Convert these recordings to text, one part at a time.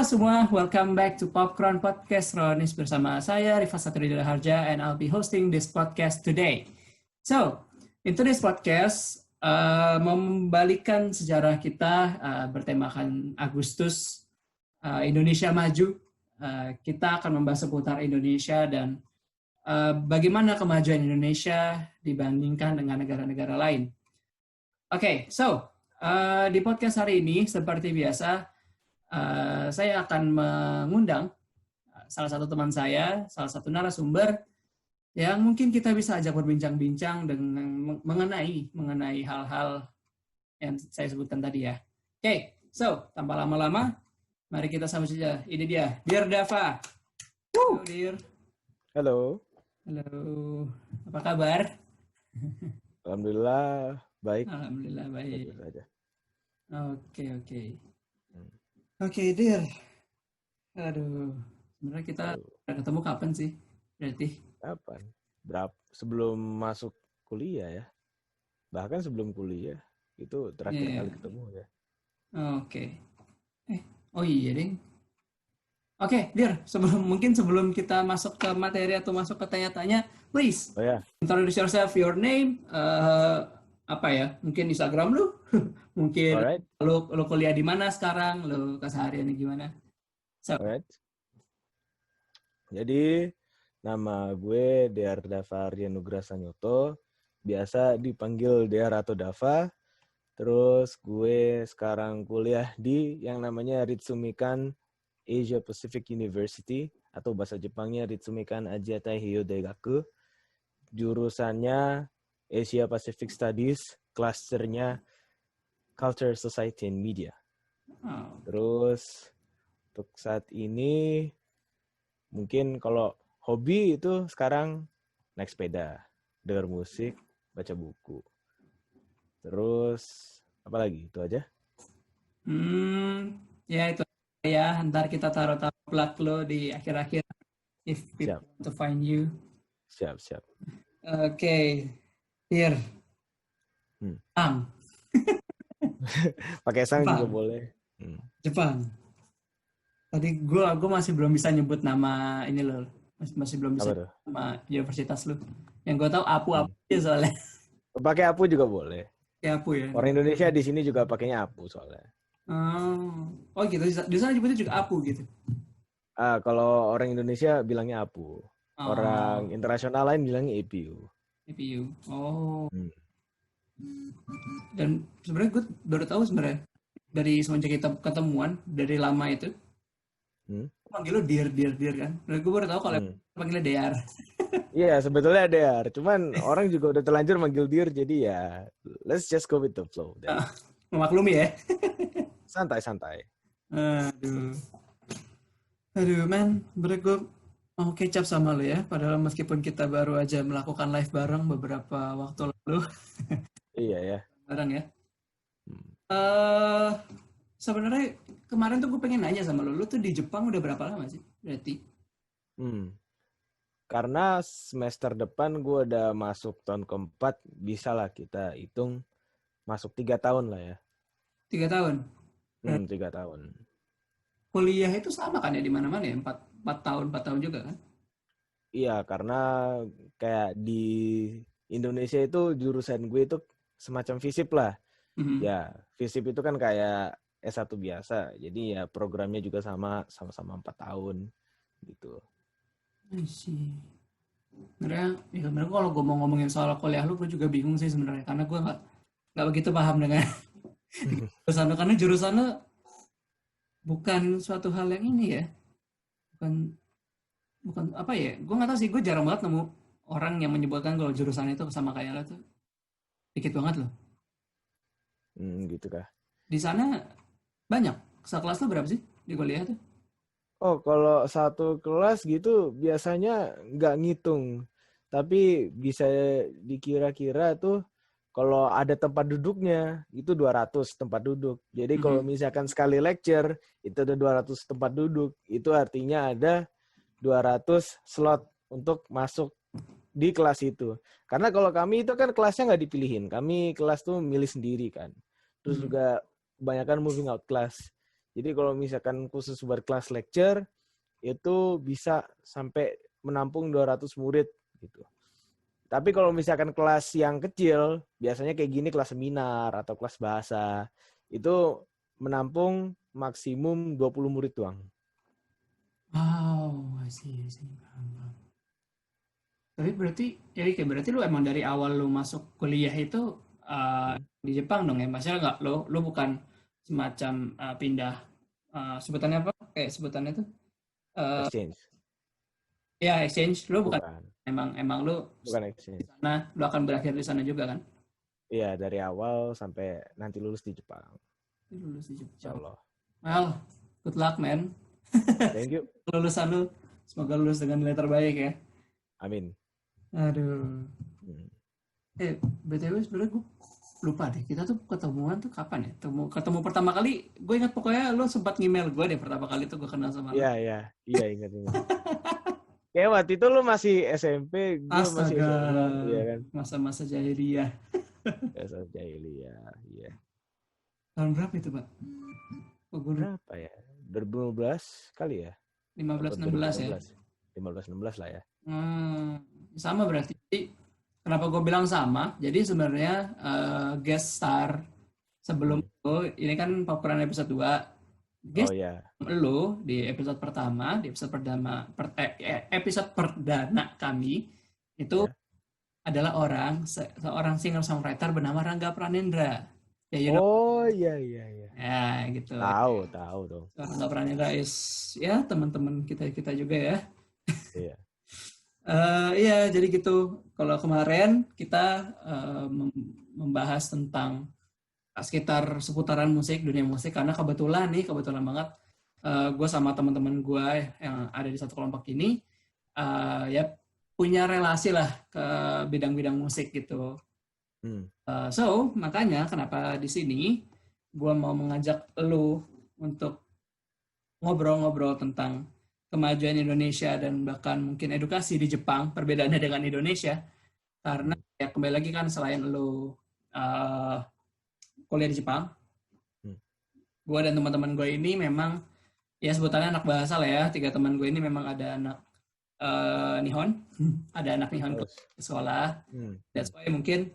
Halo semua, welcome back to Popcorn Podcast Ronis bersama saya Rifat Satridila Harja and I'll be hosting this podcast today. So, in today's podcast, membalikan sejarah kita bertemakan Agustus Indonesia Maju. Kita akan membahas seputar Indonesia dan bagaimana kemajuan Indonesia dibandingkan dengan negara-negara lain. Oke, so di podcast hari ini seperti biasa, saya akan mengundang salah satu teman saya, salah satu narasumber yang mungkin kita bisa ajak berbincang-bincang dengan mengenai hal-hal yang saya sebutkan tadi ya. Oke, so tanpa lama-lama, mari kita sambut saja. Ini dia, Dear Dava. Halo, Dear. Halo. Halo. Apa kabar? Alhamdulillah baik. Alhamdulillah baik. Saja. Oke. Oke, Dear. Aduh, sebenarnya kita udah ketemu kapan sih? Berarti? Kapan? Sebelum masuk kuliah ya. Bahkan sebelum kuliah. Itu terakhir kali ketemu ya. Oke. Oh iya, Ding. Oke, Dear. Sebelum kita masuk ke materi atau masuk ke tanya-tanya, please. Oh ya. Introduce yourself, your name, apa ya? Mungkin Instagram lu, mungkin Alright. lu kuliah di mana sekarang, lu kesehariannya gimana? So. Alright. Jadi nama gue Dear Dava Aryanugraha Sanyoto, biasa dipanggil Dear atau Dava. Terus gue sekarang kuliah di yang namanya Ritsumeikan Asia Pacific University atau bahasa Jepangnya Ritsumeikan Asia Taihyo Daigaku. Jurusannya Asia Pacific Studies, klasternya Culture, Society, and Media. Terus untuk saat ini mungkin kalau hobi itu sekarang naik sepeda, dengar musik, baca buku. Terus apa lagi? Itu aja. Ya itu ya. Ntar kita taruh plug lo di akhir-akhir if people want to find you. Siap. Oke. Dear. Pakai sang juga boleh. Jepang. Tadi gue masih belum bisa nyebut nama ini loh. Masih belum bisa nyebut nama universitas lu. Yang gue tahu apu aja soalnya. Pakai apu juga boleh. Ya apu ya. Orang Indonesia di sini juga pakainya apu soalnya. Oh gitu. Di sana nyebutnya juga apu gitu. Kalau orang Indonesia bilangnya apu. Orang internasional lain bilangnya EPU. EPU. Oh. Dan sebenarnya gue baru tahu sebenarnya dari semenjak kita ketemuan dari lama itu, panggil lo Dear kan. Dan gue baru tahu kalau panggilnya Dear. Iya, sebetulnya Dear. Cuman orang juga udah terlanjur manggil Dear, jadi ya let's just go with the flow. Memaklumi ya. Santai. Aduh man, sebenarnya gue mau kecap sama lo ya. Padahal meskipun kita baru aja melakukan live bareng beberapa waktu lalu. Iya ya. Bareng ya. Sebenarnya kemarin tuh gue pengen nanya sama lo tuh di Jepang udah berapa lama sih berarti? Karena semester depan gue udah masuk tahun keempat, bisa lah kita hitung masuk 3 tahun lah ya. 3 tahun? 3 tahun. Kuliah itu sama kan ya di mana-mana ya? 4 tahun juga kan? Iya, karena kayak di Indonesia itu jurusan gue itu semacam FISIP lah. Ya, FISIP itu kan kayak S1 biasa. Jadi ya programnya juga sama-sama 4 tahun gitu. Sebenarnya kalau gue mau ngomongin soal kuliah lu, gue juga bingung sih sebenarnya. Karena gue nggak begitu paham dengan jurusan lu. Karena jurusan lu bukan suatu hal yang ini ya. Bukan apa ya. Gue nggak tahu sih, gue jarang banget nemu orang yang menyebutkan kalau jurusan itu sama kayak lo tuh. Dikit banget loh. Gitu kah? Di sana banyak. Sekelas lu berapa sih di kuliah tuh? Oh, kalau satu kelas gitu biasanya nggak ngitung. Tapi bisa dikira-kira tuh kalau ada tempat duduknya itu 200 tempat duduk. Jadi kalau misalkan sekali lecture itu ada 200 tempat duduk. Itu artinya ada 200 slot untuk masuk di kelas itu. Karena kalau kami itu kan kelasnya nggak dipilihin. Kami kelas tuh milih sendiri kan. Terus juga kebanyakan moving out class. Jadi kalau misalkan khusus buat kelas lecture, itu bisa sampai menampung 200 murid gitu. Tapi kalau misalkan kelas yang kecil, biasanya kayak gini kelas seminar atau kelas bahasa, itu menampung maksimum 20 murid doang. Oh, I see. Paham. Tapi berarti lu emang dari awal lu masuk kuliah itu di Jepang dong ya? Maksudnya nggak lu bukan semacam pindah sebutannya apa? Kayak sebutannya tuh Exchange. ya exchange. Lu bukan Bukan. emang lu Bukan di exchange. sana, lu akan berakhir di sana juga kan? Iya, dari awal sampai nanti lulus di Jepang. Lulus di Insya Jepang. Allah. Well, good luck man. Thank you. Lulusan lu semoga lulus dengan nilai terbaik ya. Amin. Aduh. BTW sebenarnya gue lupa deh, kita tuh ketemuan tuh kapan ya? Ketemu pertama kali, gue ingat pokoknya lo sempat ngemail gue deh pertama kali tuh gue kenal sama lo. Iya, ingat. Kayak waktu itu lu masih SMP, gue masih Astaga, SMA, iya kan? masa-masa jahiliyah. Masa jahiliyah, iya. Tahun berapa itu, Pak? Oh, gue Berapa ya? 2015 kali ya? 15-16 ya? 15-16 lah ya. Sama berarti. Kenapa gue bilang sama? Jadi sebenarnya guest star sebelum itu, ini kan Popcorn episode 2. Guest lu di episode pertama, di episode perdana kami itu adalah seorang singer-songwriter bernama Rangga Pranendra. Ya, you know. Oh iya. Ya, gitu. Tahu dong. Rangga Pranendra ya teman-teman kita juga ya. Iya. Iya, jadi gitu. Kalau kemarin kita membahas tentang sekitar seputaran musik, dunia musik, karena kebetulan banget gue sama teman-teman gue yang ada di satu kelompok ini ya punya relasi lah ke bidang-bidang musik gitu. So makanya kenapa di sini gue mau mengajak lu untuk ngobrol-ngobrol tentang kemajuan Indonesia dan bahkan mungkin edukasi di Jepang, perbedaannya dengan Indonesia. Karena ya kembali lagi kan selain lu kuliah di Jepang, gue dan teman-teman gue ini memang ya sebutannya anak bahasa lah ya. 3 teman gue ini memang ada anak Nihon, ada anak Nihon ke sekolah. That's why mungkin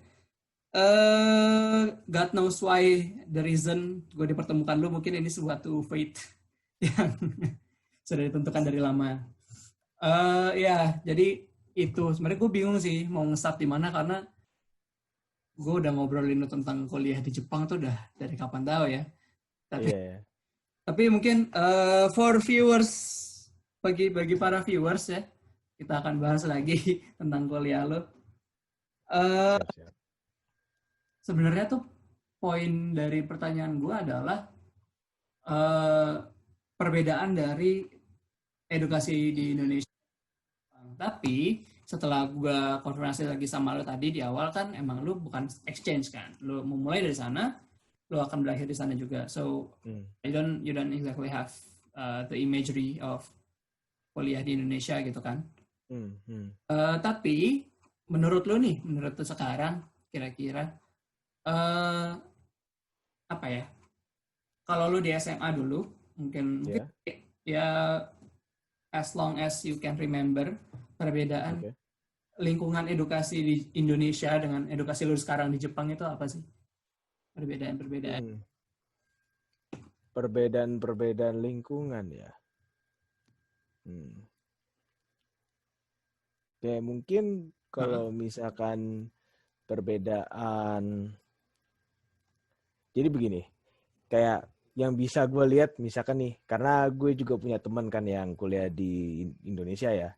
God knows why the reason gue dipertemukan lu, mungkin ini suatu fate yang sudah ditentukan dari lama. Ya, jadi itu sebenarnya gue bingung sih mau nge-start di mana, karena gue udah ngobrolin tentang kuliah di Jepang tuh udah dari kapan tahu ya. Tapi mungkin for viewers, bagi para viewers ya, kita akan bahas lagi tentang kuliah lo. Sebenarnya tuh poin dari pertanyaan gue adalah perbedaan dari edukasi di Indonesia. Tapi setelah gue konfirmasi lagi sama lo tadi di awal kan emang lo bukan exchange kan, lo memulai dari sana, lo akan berakhir di sana juga. So you don't exactly have the imagery of kuliah di Indonesia gitu kan. Tapi menurut lo sekarang kira-kira apa ya? Kalau lo di SMA dulu mungkin ya as long as you can remember, perbedaan lingkungan edukasi di Indonesia dengan edukasi lu sekarang di Jepang itu apa sih? Perbedaan lingkungan ya. Kayak mungkin kalau misalkan perbedaan, jadi begini, kayak yang bisa gue lihat misalkan nih, karena gue juga punya teman kan yang kuliah di Indonesia ya.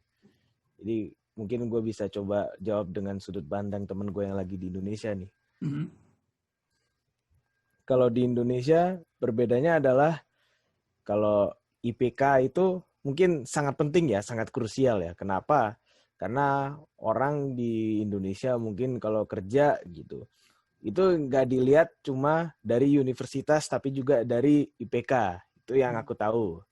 Jadi mungkin gue bisa coba jawab dengan sudut pandang teman gue yang lagi di Indonesia nih. Kalau di Indonesia berbedanya adalah kalau IPK itu mungkin sangat penting ya, sangat krusial ya. Kenapa? Karena orang di Indonesia mungkin kalau kerja gitu, itu nggak dilihat cuma dari universitas tapi juga dari IPK. Itu yang aku tahu.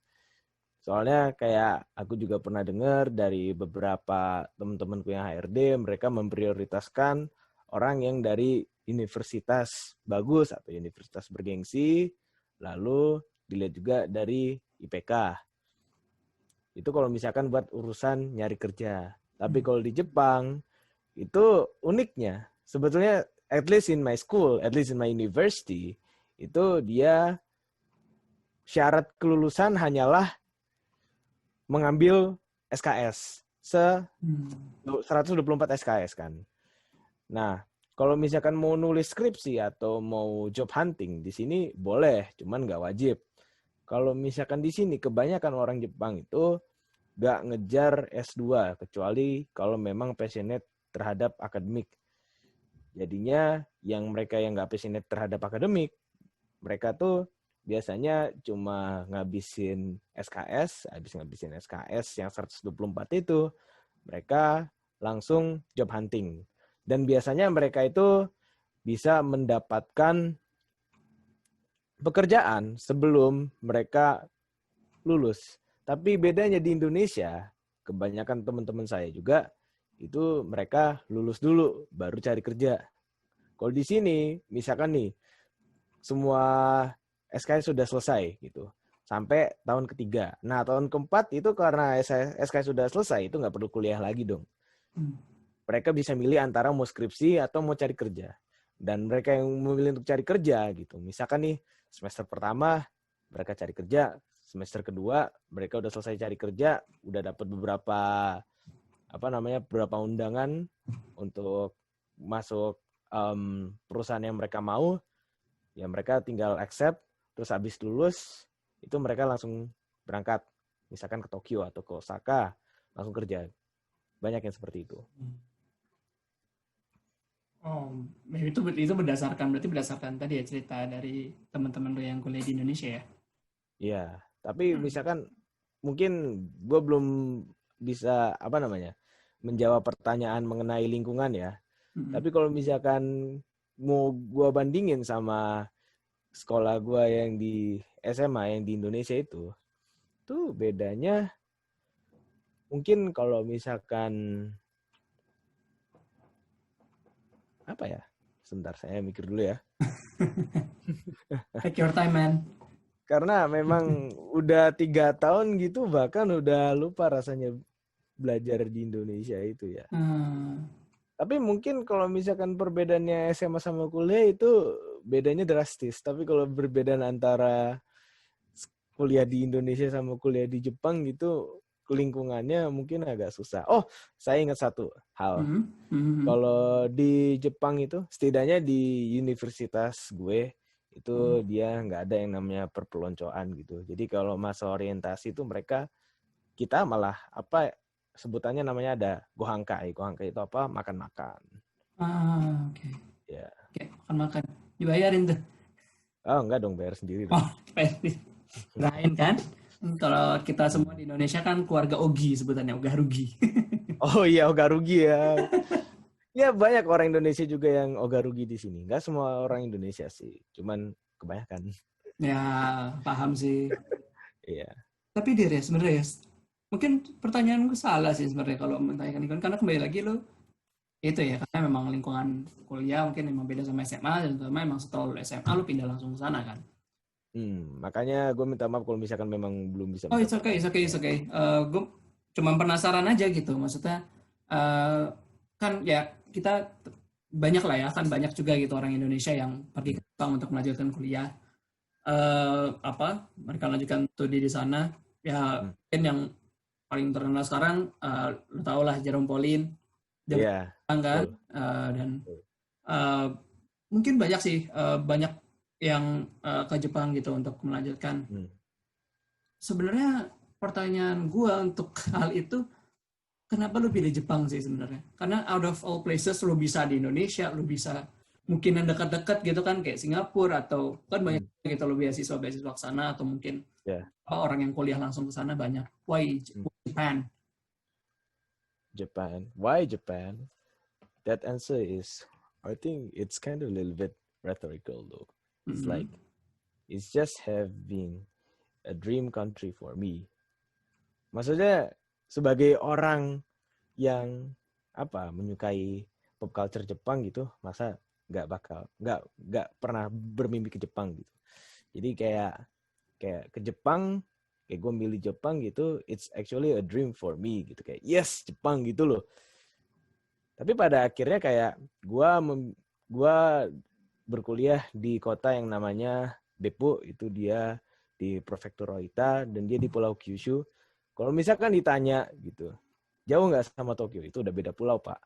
Soalnya kayak aku juga pernah dengar dari beberapa teman-temanku yang HRD, mereka memprioritaskan orang yang dari universitas bagus atau universitas bergengsi, lalu dilihat juga dari IPK. Itu kalau misalkan buat urusan nyari kerja. Tapi kalau di Jepang, itu uniknya. Sebetulnya, at least in my school, at least in my university, itu dia syarat kelulusan hanyalah mengambil SKS. 124 SKS kan. Nah, kalau misalkan mau nulis skripsi atau mau job hunting, di sini boleh, cuman nggak wajib. Kalau misalkan di sini, kebanyakan orang Jepang itu nggak ngejar S2, kecuali kalau memang passionate terhadap akademik. Jadinya yang mereka yang nggak passionate terhadap akademik, mereka tuh biasanya cuma ngabisin SKS, habis ngabisin SKS yang 124 itu, mereka langsung job hunting. Dan biasanya mereka itu bisa mendapatkan pekerjaan sebelum mereka lulus. Tapi bedanya di Indonesia, kebanyakan teman-teman saya juga, itu mereka lulus dulu, baru cari kerja. Kalau di sini, misalkan nih, semua SKS sudah selesai gitu, sampai tahun ketiga. Nah, tahun keempat itu karena SKS sudah selesai, itu nggak perlu kuliah lagi dong. Mereka bisa milih antara mau skripsi atau mau cari kerja. Dan mereka yang memilih untuk cari kerja gitu. Misalkan nih, semester pertama mereka cari kerja, semester kedua mereka udah selesai cari kerja, udah dapat beberapa undangan untuk masuk perusahaan yang mereka mau, ya mereka tinggal accept, terus habis lulus itu mereka langsung berangkat, misalkan ke Tokyo atau ke Osaka, langsung kerja. Banyak yang seperti itu. Oh, itu berarti berdasarkan tadi ya cerita dari teman-teman lo yang kuliah di Indonesia ya? Iya, tapi misalkan mungkin gue belum bisa menjawab pertanyaan mengenai lingkungan ya. Tapi kalau misalkan mau gue bandingin sama sekolah gue yang di SMA yang di Indonesia itu, tuh bedanya mungkin kalau misalkan apa ya? Sebentar, saya mikir dulu ya. Take your time, man. Karena memang udah 3 tahun gitu, bahkan udah lupa rasanya belajar di Indonesia itu ya. Tapi mungkin kalau misalkan perbedaannya SMA sama kuliah itu bedanya drastis. Tapi kalau perbedaan antara kuliah di Indonesia sama kuliah di Jepang gitu, lingkungannya mungkin agak susah. Oh, saya ingat satu hal. Kalau di Jepang itu, setidaknya di universitas gue, itu dia nggak ada yang namanya perpeloncoan gitu. Jadi kalau masa orientasi itu kita malah sebutannya namanya ada gohankai. Gohankai itu apa? Makan-makan. Oke. Ya. Oke, makan-makan. Dibayarin tuh. Oh, enggak dong, bayar sendiri dong. Oh, kirain kan? Kalau kita semua di Indonesia kan keluarga Ogi sebutannya, ogah rugi. Oh iya, ogah rugi ya. Ya banyak orang Indonesia juga yang ogah rugi di sini. Enggak semua orang Indonesia sih, cuman kebanyakan. Ya, paham sih. Iya. Tapi dia ya sebenarnya mungkin pertanyaanku salah sih sebenarnya kalau menanyakan lingkungan, karena kembali lagi lo itu ya, karena memang lingkungan kuliah mungkin memang beda sama SMA, dan terutama memang setelah lo SMA lo pindah langsung ke sana kan. Makanya gue minta maaf kalau misalkan memang belum bisa Oh, it's menjawab okay, it's okay, pertanyaan. it's okay. Gue cuma penasaran aja gitu, maksudnya kan ya kita banyak lah ya, kan banyak juga gitu orang Indonesia yang pergi ke Jepang untuk melanjutkan kuliah. Mereka lanjutkan studi di sana. Ya mungkin yang paling terkenal sekarang lo tau lah Jerome Pauline, dia Iya, kan, betul. dan mungkin banyak sih banyak yang ke Jepang gitu untuk melanjutkan. Sebenarnya pertanyaan gue untuk hal itu, kenapa lu pilih Jepang sih sebenarnya? Karena out of all places lu bisa di Indonesia, lu bisa mungkin yang dekat-dekat gitu kan kayak Singapura, atau kan banyak gitu lo beasiswa ke sana, atau mungkin orang yang kuliah langsung ke sana banyak. Why Japan? Japan. Why Japan? That answer is, I think it's kind of a little bit rhetorical though. It's like, it's just have been a dream country for me. Maksudnya sebagai orang yang menyukai pop culture Jepang gitu, masa nggak pernah bermimpi ke Jepang gitu. Jadi kayak kayak ke Jepang, kayak gue milih Jepang gitu, it's actually a dream for me gitu, kayak yes Jepang gitu loh. Tapi pada akhirnya kayak gua berkuliah di kota yang namanya Beppu, itu dia di Prefektur Oita dan dia di Pulau Kyushu. Kalau misalkan ditanya gitu, jauh nggak sama Tokyo? Itu udah beda pulau, Pak.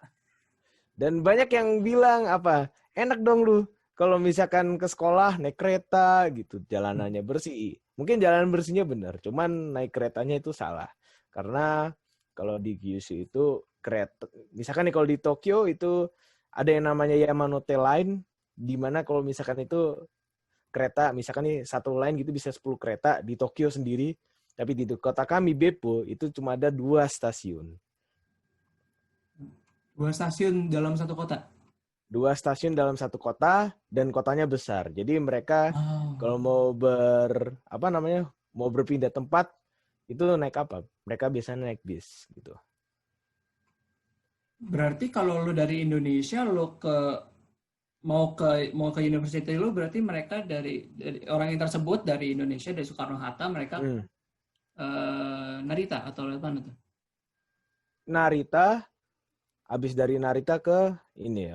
Dan banyak yang bilang apa, enak dong lu kalau misalkan ke sekolah naik kereta gitu, jalanannya bersih. Mungkin jalan bersihnya benar, cuman naik keretanya itu salah. Karena kalau di Kyushu itu kereta, misalkan nih kalau di Tokyo itu ada yang namanya Yamanote Line, di mana kalau misalkan itu kereta, misalkan nih satu line gitu bisa 10 kereta di Tokyo sendiri, tapi di kota kami Beppo itu cuma ada 2 stasiun. 2 stasiun dalam satu kota. 2 stasiun dalam satu kota dan kotanya besar. Jadi mereka Oh. kalau mau berpindah tempat itu naik apa? Mereka biasanya naik bis gitu. Berarti kalau lu dari Indonesia lu mau ke university lu, berarti mereka dari orang yang tersebut dari Indonesia, dari Soekarno Hatta, mereka Hmm. Narita atau lewat mana tuh? Narita, habis dari Narita ke ini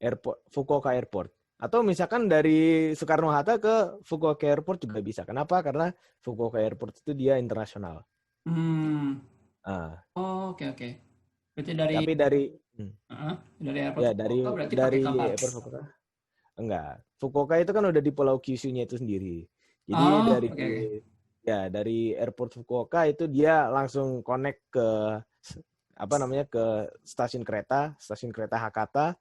airport, Fukuoka Airport. Atau misalkan dari Soekarno Hatta ke Fukuoka Airport juga bisa. Kenapa? Karena Fukuoka Airport itu dia internasional. Hmm. Ah, Oh, oke oke. Berarti dari tapi dari airport ya Fukuoka berarti pakai dari kapal. airport Fukuoka. Enggak. Fukuoka itu kan udah di Pulau Kyushu-nya itu sendiri. Jadi Oh, oke oke. dari airport Fukuoka itu dia langsung connect ke ke stasiun kereta Hakata,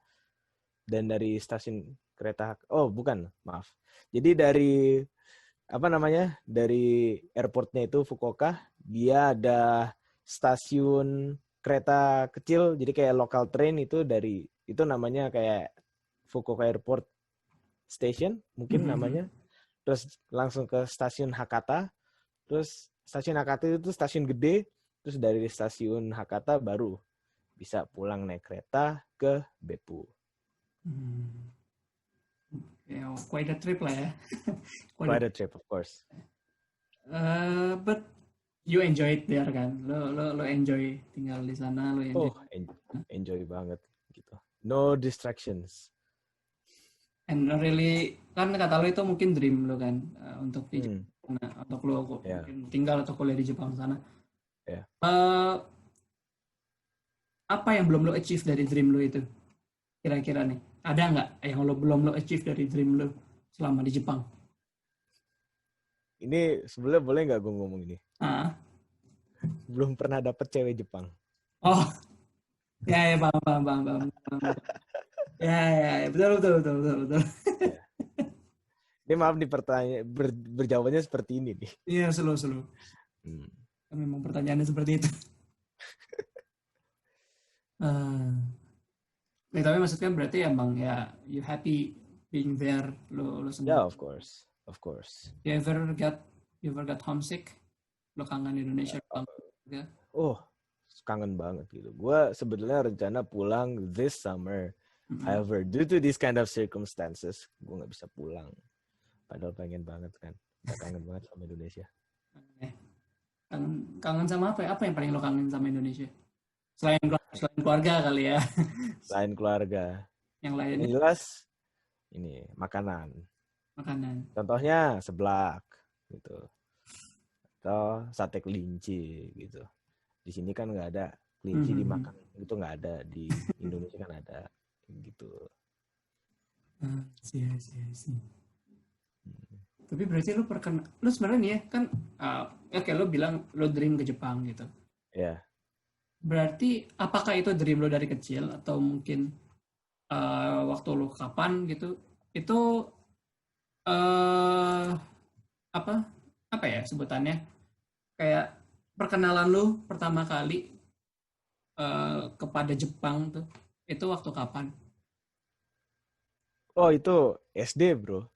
dan dari stasiun kereta bukan, maaf. Jadi dari airportnya itu Fukuoka, dia ada stasiun kereta kecil, jadi kayak local train itu namanya kayak Fukuoka Airport Station mungkin namanya. Terus langsung ke stasiun Hakata. Terus stasiun Hakata itu stasiun gede. Terus dari stasiun Hakata baru bisa pulang naik kereta ke Beppu. Ya, quite a trip lah ya. Quite a trip, of course. But you enjoy it there kan? Lo enjoy tinggal di sana, lo enjoy. Enjoy banget gitu. No distractions. And really kan kata lo itu mungkin dream lo kan, untuk di Jepang, untuk lo Yeah. mungkin tinggal atau kuliah di Jepang sana. Yeah. Apa yang belum lo achieve dari dream lo itu? Kira-kira nih, ada nggak yang lo belum lo achieve dari dream lo selama di Jepang? Ini sebenarnya boleh nggak gue ngomong ini? Ah. Belum pernah dapet cewek Jepang. Oh, ya paham. Ya, betul. Ya. Ini maaf nih berjawabannya seperti ini nih. Iya, slow. Memang pertanyaannya seperti itu. Tapi maksudnya berarti emang ya you happy being there, lo senang. Yeah, of course. You ever got homesick? Lo kangen Indonesia? Kangen banget gitu. Gue sebetulnya rencana pulang this summer. However, due to this kind of circumstances, gue nggak bisa pulang. Padahal pengen banget kan. Kangen banget sama Indonesia. Kangen sama apa ya? Apa yang paling lo kangen sama Indonesia? Selain keluarga kali ya. Selain keluarga. Yang lainnya? Yang jelas ini makanan. Contohnya seblak gitu. Atau sate kelinci gitu. Di sini kan nggak ada kelinci dimakan, itu nggak ada. Di Indonesia kan ada gitu. Sih. Tapi berarti lu sebenarnya nih ya kan, oke, lu bilang lu dream ke Jepang gitu. Ya. Yeah. Berarti apakah itu dream lu dari kecil atau mungkin waktu lu kapan gitu? Itu apa ya sebutannya? Kayak perkenalan lu pertama kali kepada Jepang tuh, itu waktu kapan? Oh, itu SD, bro.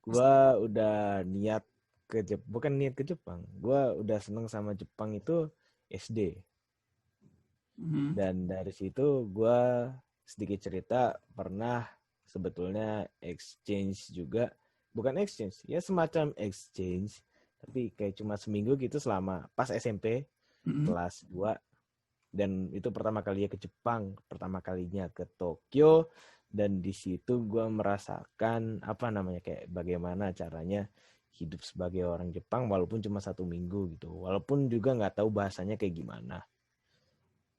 Gua udah niat bukan niat ke Jepang. Gua udah seneng sama Jepang itu SD. Dan dari situ gua sedikit cerita pernah sebetulnya exchange juga bukan exchange, ya semacam exchange, tapi kayak cuma seminggu gitu selama pas SMP kelas 2, dan itu pertama kalinya ke Jepang, pertama kalinya ke Tokyo, dan di situ gue merasakan apa namanya kayak bagaimana caranya hidup sebagai orang Jepang walaupun cuma 1 minggu gitu, walaupun juga nggak tahu bahasanya kayak gimana.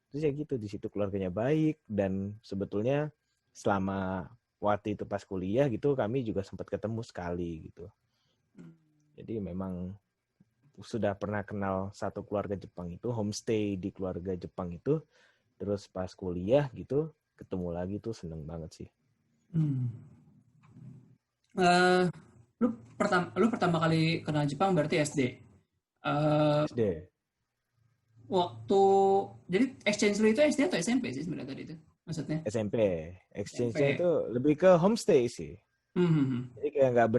Terus ya gitu, di situ keluarganya baik, dan sebetulnya selama waktu itu pas kuliah gitu kami juga sempat ketemu sekali gitu. Jadi memang sudah pernah kenal satu keluarga Jepang itu, homestay di keluarga Jepang itu, terus pas kuliah gitu ketemu lagi tuh seneng banget sih. Lu pertama kali kenal Jepang berarti SD. SD. Waktu jadi exchange lu itu SD atau SMP sih sebenarnya tadi itu? Maksudnya? SMP. Exchange-nya SMP. itu lebih ke homestay sih. Hmm. Jadi kayak nggak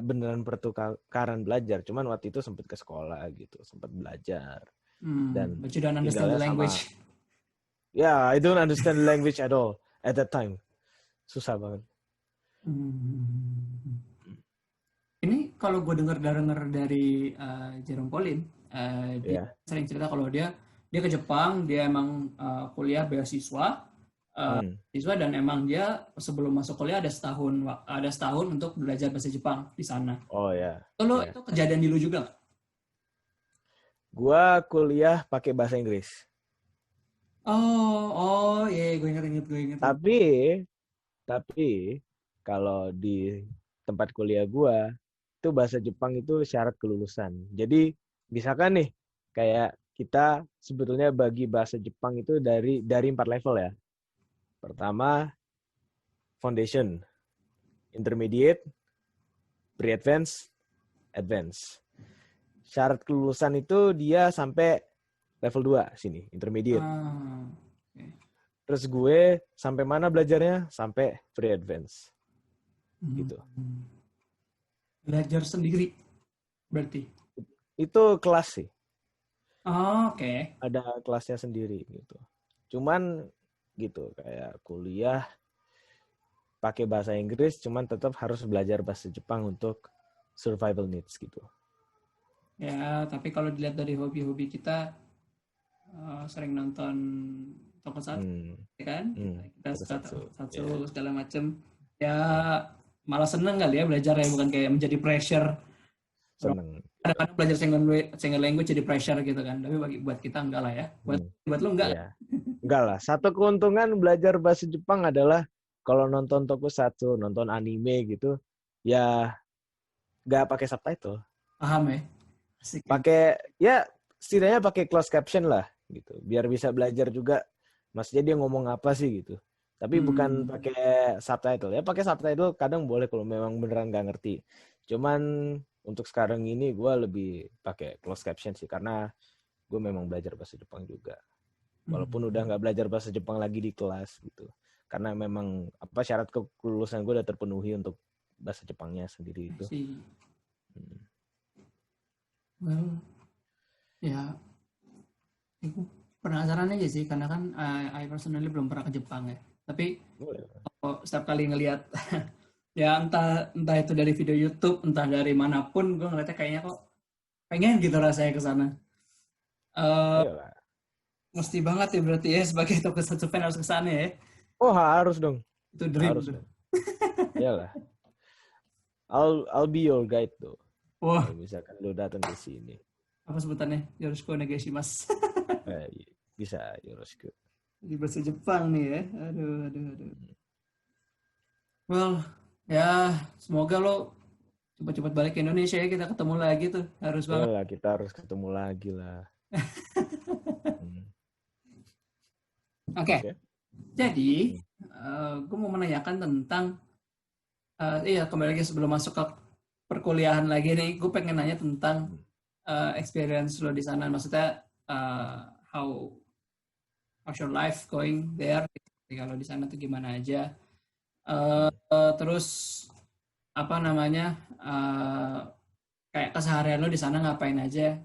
beneran pertukaran belajar. Cuman waktu itu sempat ke sekolah gitu, sempat belajar. Dan But you don't understand the tinggalnya sama, language. ya I don't understand the language at all at that time. Susah banget. Hmm. Ini kalau gue dengar dari Jerome Pauline, dia Ya. sering cerita kalau dia ke Jepang, dia emang kuliah beasiswa, siswa, dan emang dia sebelum masuk kuliah ada setahun untuk belajar bahasa Jepang di sana. Oh ya. Ya. Itu kejadian di lu juga nggak? Gua kuliah pakai bahasa Inggris. Iya, gue inget. Tapi kalau di tempat kuliah gua itu bahasa Jepang itu syarat kelulusan. Jadi misalkan nih kayak kita sebetulnya bagi bahasa Jepang itu dari 4 level ya. Pertama foundation, intermediate, pre-advance, advance. Syarat kelulusan itu dia sampai level 2 sini, intermediate. Okay. Terus gue sampai mana belajarnya? Sampai pre-advance. Gitu. Belajar sendiri berarti? Itu kelas sih. Oke. Ada kelasnya sendiri gitu. Cuman gitu kayak kuliah pakai bahasa Inggris, cuman tetap harus belajar bahasa Jepang untuk survival needs gitu. Ya, tapi kalau dilihat dari hobi-hobi kita, sering nonton tokusatsu, kan? Kita suka tokusatsu segala macem. Ya, malah seneng kali ya belajar ya, bukan kayak menjadi pressure. Seneng. Kadang-kadang belajar single language jadi pressure gitu kan. Tapi buat kita enggak lah ya. Buat lu enggak? Iya. Enggak lah. Satu keuntungan belajar bahasa Jepang adalah kalau nonton tokusatsu, nonton anime gitu, ya nggak pakai subtitle. Paham ya? Asik. Pakai ya setidaknya pakai closed caption lah gitu. Biar bisa belajar juga maksudnya dia ngomong apa sih gitu. Tapi bukan pakai subtitle. Ya pakai subtitle kadang boleh kalau memang beneran nggak ngerti. Cuman untuk sekarang ini gue lebih pakai closed caption sih karena gue memang belajar bahasa Jepang juga. Walaupun udah nggak belajar bahasa Jepang lagi di kelas gitu. Karena memang apa syarat kelulusan gue udah terpenuhi untuk bahasa Jepangnya sendiri itu. Well, ya, aku penasaran aja sih karena kan I personally belum pernah ke Jepang ya. Tapi setiap kali ngelihat ya entah itu dari video YouTube, entah dari manapun, gue ngeliatnya kayaknya kok pengen gitu rasanya ke sana. Mesti banget ya berarti ya sebagai tokusatsu fan harus ke sana ya. Oh harus dong. Itu dream Harus tuh. dong. Iyalah. I'll be your guide tuh. Wah. Kalau misalkan lu datang ke sini. Apa sebutannya? Yoroshiku onegaishimasu. Bisa yoroshiku. Di bahasa Jepang nih ya. Aduh. Well, ya semoga lo cepat-cepat balik ke Indonesia ya, kita ketemu lagi tuh. Harus banget. Iyalah, kita harus ketemu lagi lah. Oke. Jadi, gue mau menanyakan tentang kembali lagi sebelum masuk ke perkuliahan lagi nih, gue pengen nanya tentang experience lo di sana. Maksudnya how's your life going there? Kalau di sana tuh gimana aja? Terus apa namanya? Kayak keseharian lo di sana ngapain aja?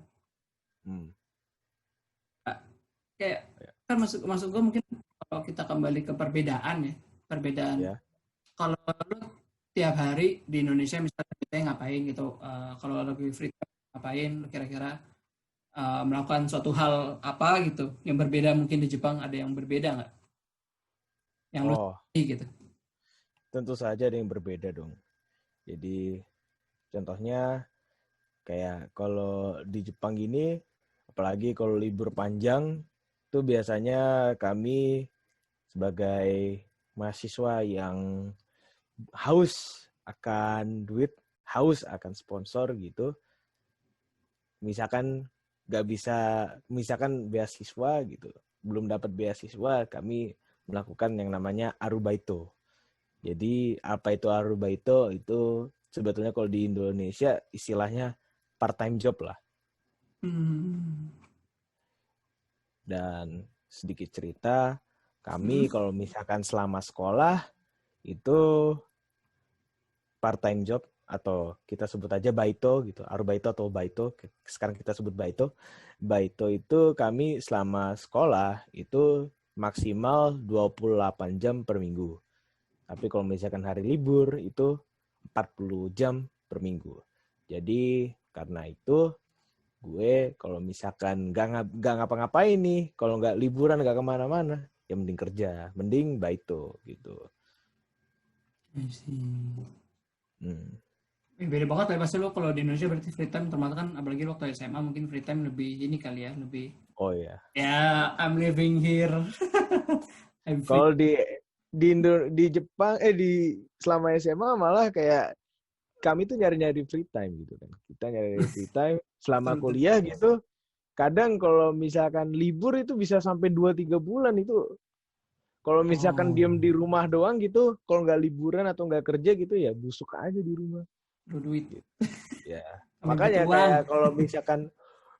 Kayak kan maksud gue mungkin kalau kita kembali ke perbedaan. Kalau lo tiap hari di Indonesia misalnya kita ngapain gitu. Kalau lagi free time ngapain, lu kira-kira melakukan suatu hal apa gitu yang berbeda, mungkin di Jepang ada yang berbeda nggak? Yang lu Oh, sukai gitu. tentu saja ada yang berbeda dong. Jadi contohnya kayak kalau di Jepang gini, apalagi kalau libur panjang, itu biasanya kami sebagai mahasiswa yang haus akan duit, haus akan sponsor gitu. Misalkan beasiswa gitu, belum dapat beasiswa, kami melakukan yang namanya arubaito. Jadi apa itu arubaito? Itu sebetulnya kalau di Indonesia istilahnya part-time job lah. Hmm. Dan sedikit cerita, kami kalau misalkan selama sekolah itu part-time job atau kita sebut aja baito gitu, arubaito atau baito. Sekarang kita sebut baito. Baito itu kami selama sekolah itu maksimal 28 jam per minggu. Tapi kalau misalkan hari libur itu 40 jam per minggu. Jadi karena itu gue kalau misalkan gak ngapa-ngapain nih, kalau nggak liburan gak kemana-mana, ya mending kerja, mending baito gitu. I see. Hmm. Beda banget ya pasti lo kalau di Indonesia berarti free time termasuk kan, apalagi lo waktu SMA mungkin free time lebih ini kali ya, lebih Oh ya. ya I'm living here. I'm free. Kalau di Jepang di selama SMA malah kayak kami tuh nyari-nyari free time gitu kan. Kita nyari free time selama Betul, betul. kuliah gitu. Kadang kalau misalkan libur itu bisa sampai 2-3 bulan itu. Kalau misalkan Oh, diem di rumah doang gitu, kalau nggak liburan atau nggak kerja gitu ya busuk aja di rumah. perlu duit. Gitu. Ya, Kami butuh makanya uang. kayak kalau misalkan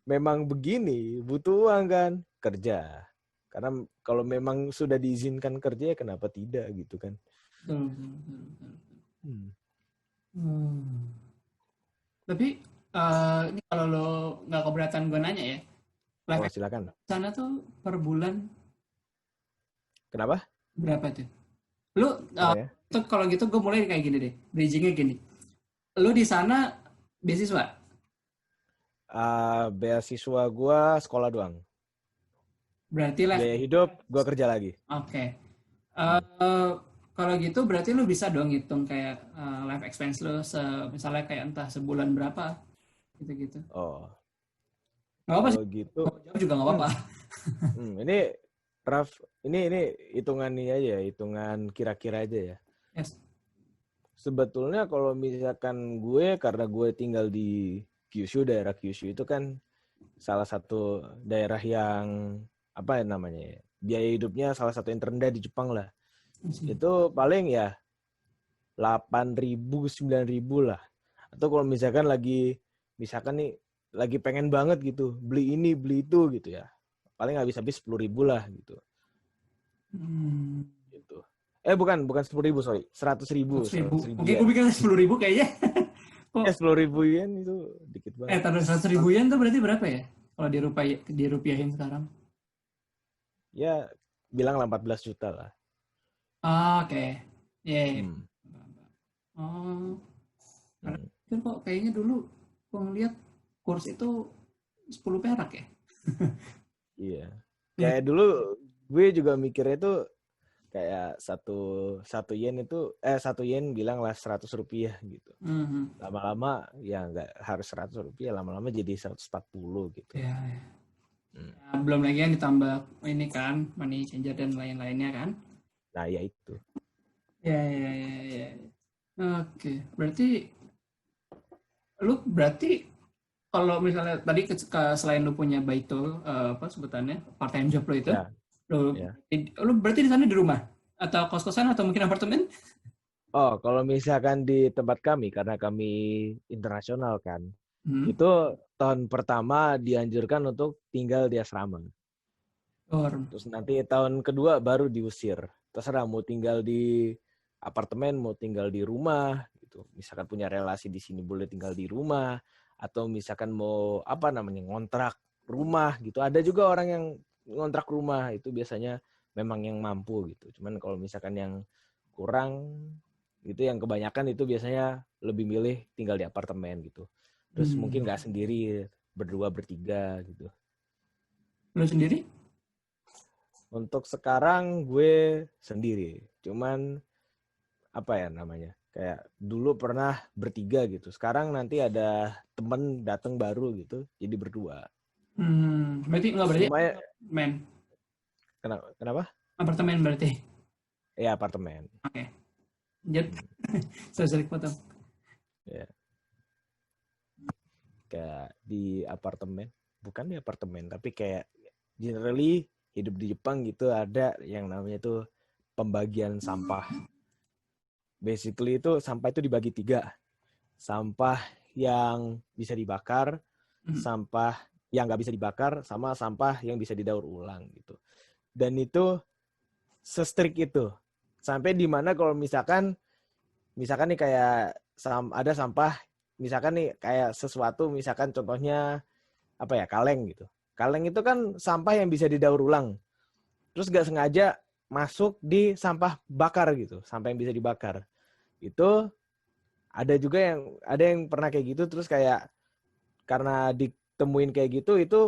memang begini, butuh uang kan, kerja. Karena kalau memang sudah diizinkan kerja ya kenapa tidak gitu kan. Betul, betul, betul, betul. Hmm. Hmm. Tapi ini kalau lo nggak keberatan gue nanya ya, live Oh, silakan. sana tuh per bulan Kenapa? berapa tuh? Lu Apanya? tuh kalau gitu gue mulai kayak gini deh, bridgingnya gini. Lu di sana beasiswa, Beasiswa gua sekolah doang. berarti live. Biaya hidup gua kerja lagi. Oke. Hmm. Kalau gitu berarti lu bisa dong hitung kayak life expense lu, misalnya kayak entah sebulan berapa gitu-gitu. Oh, Nggak apa kalau sih, gitu. mau jawab juga nggak Hmm. apa-apa. Ini Raf, ini hitungan ini aja ya, hitungan kira-kira aja ya. Yes. Sebetulnya kalau misalkan gue, karena gue tinggal di Kyushu, daerah Kyushu itu kan salah satu daerah yang apa ya namanya ya, biaya hidupnya salah satu yang terendah di Jepang lah. Itu paling ya 8.000 9.000 lah. Atau kalau misalkan misalkan nih lagi pengen banget gitu, beli ini beli itu gitu ya, paling habis 10.000 lah gitu. Hmm, Gitu. Bukan 10.000, sorry, 100.000, 100.000. 100.000 Oke, gue yen. pikir 10.000 kayaknya. Kok 10.000 yen itu dikit banget. taruh 100.000 yen tuh berarti berapa ya? Kalau dirupiahin sekarang? Ya bilang 14 juta lah. Oke. Yeah. Hmm. Oh, karena Hmm. kan kok kayaknya dulu gue ngeliat kurs itu 10 perak ya. Iya. Iya. Kayak dulu gue juga mikirnya itu kayak satu yen itu 1 yen bilang lah 100 rupiah gitu. Mhm. Lama-lama ya nggak harus 100 rupiah, lama-lama jadi 140 gitu. Ya, ya. Hmm. Ya, belum lagi yang ditambah ini kan money changer dan lain-lainnya kan. Nah ya itu. Ya, ya, ya, ya. Oke, berarti kalau misalnya tadi selain lu punya baito apa sebutannya part time job lo itu, Ya, lu, ya. lu berarti di sana di rumah atau kos-kosan atau mungkin apartemen? Oh, kalau misalkan di tempat kami, karena kami internasional kan, Hmm. itu tahun pertama dianjurkan untuk tinggal di asrama. Dorm. Terus nanti tahun kedua baru diusir. Terserah mau tinggal di apartemen, mau tinggal di rumah, gitu. Misalkan punya relasi di sini boleh tinggal di rumah, atau misalkan mau ngontrak rumah gitu. Ada juga orang yang ngontrak rumah itu biasanya memang yang mampu gitu. Cuman kalau misalkan yang kurang Itu yang kebanyakan itu biasanya lebih milih tinggal di apartemen gitu. Terus mungkin nggak sendiri, berdua, bertiga gitu. Lu sendiri? Untuk sekarang gue sendiri. Cuman apa ya namanya? Kayak dulu pernah bertiga gitu. Sekarang nanti ada temen datang baru gitu, jadi berdua. Berarti Lumayan. men Kenapa? apartemen berarti. Ya apartemen. Oke. Lanjut. Saya sering potong. Ya, kayak di apartemen. Bukan di apartemen, tapi kayak generally hidup di Jepang gitu ada yang namanya tuh pembagian sampah. Basically itu sampah itu dibagi 3. Sampah yang bisa dibakar, sampah yang nggak bisa dibakar, sama sampah yang bisa didaur ulang gitu. Dan itu se-strict itu. Sampai di mana kalau misalkan nih kayak ada sampah, misalkan nih kayak sesuatu, misalkan contohnya apa ya, kaleng gitu. Kaleng itu kan sampah yang bisa didaur ulang. Terus nggak sengaja masuk di sampah bakar gitu, sampah yang bisa dibakar. Itu ada yang pernah kayak gitu, terus kayak karena ditemuin kayak gitu, itu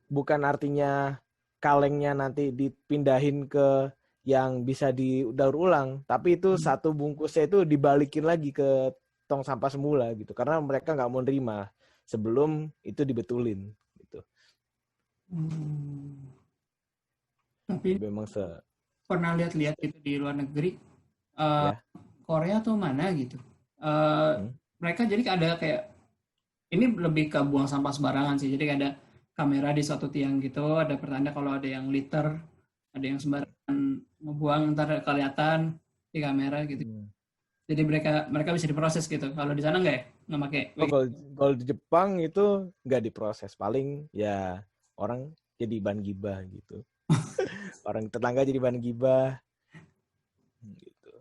bukan artinya kalengnya nanti dipindahin ke yang bisa didaur ulang, tapi itu satu bungkusnya itu dibalikin lagi ke tong sampah semula gitu, karena mereka nggak mau nerima sebelum itu dibetulin gitu. Tapi Memang pernah lihat-lihat itu di luar negeri, eh, ya. Korea atau mana gitu. Eh, Hmm. Mereka jadi ada kayak ini lebih ke buang sampah sembarangan sih. Jadi ada kamera di suatu tiang gitu, ada pertanda kalau ada yang litter, ada yang sembarangan ngebuang ntar kelihatan di kamera gitu. Jadi mereka mereka bisa diproses gitu. Kalau di sana nggak ya? Nggak pakai. Oh, kalau di Jepang itu nggak diproses, paling ya orang jadi bahan gibah gitu. Orang tetangga jadi bahan gibah gitu.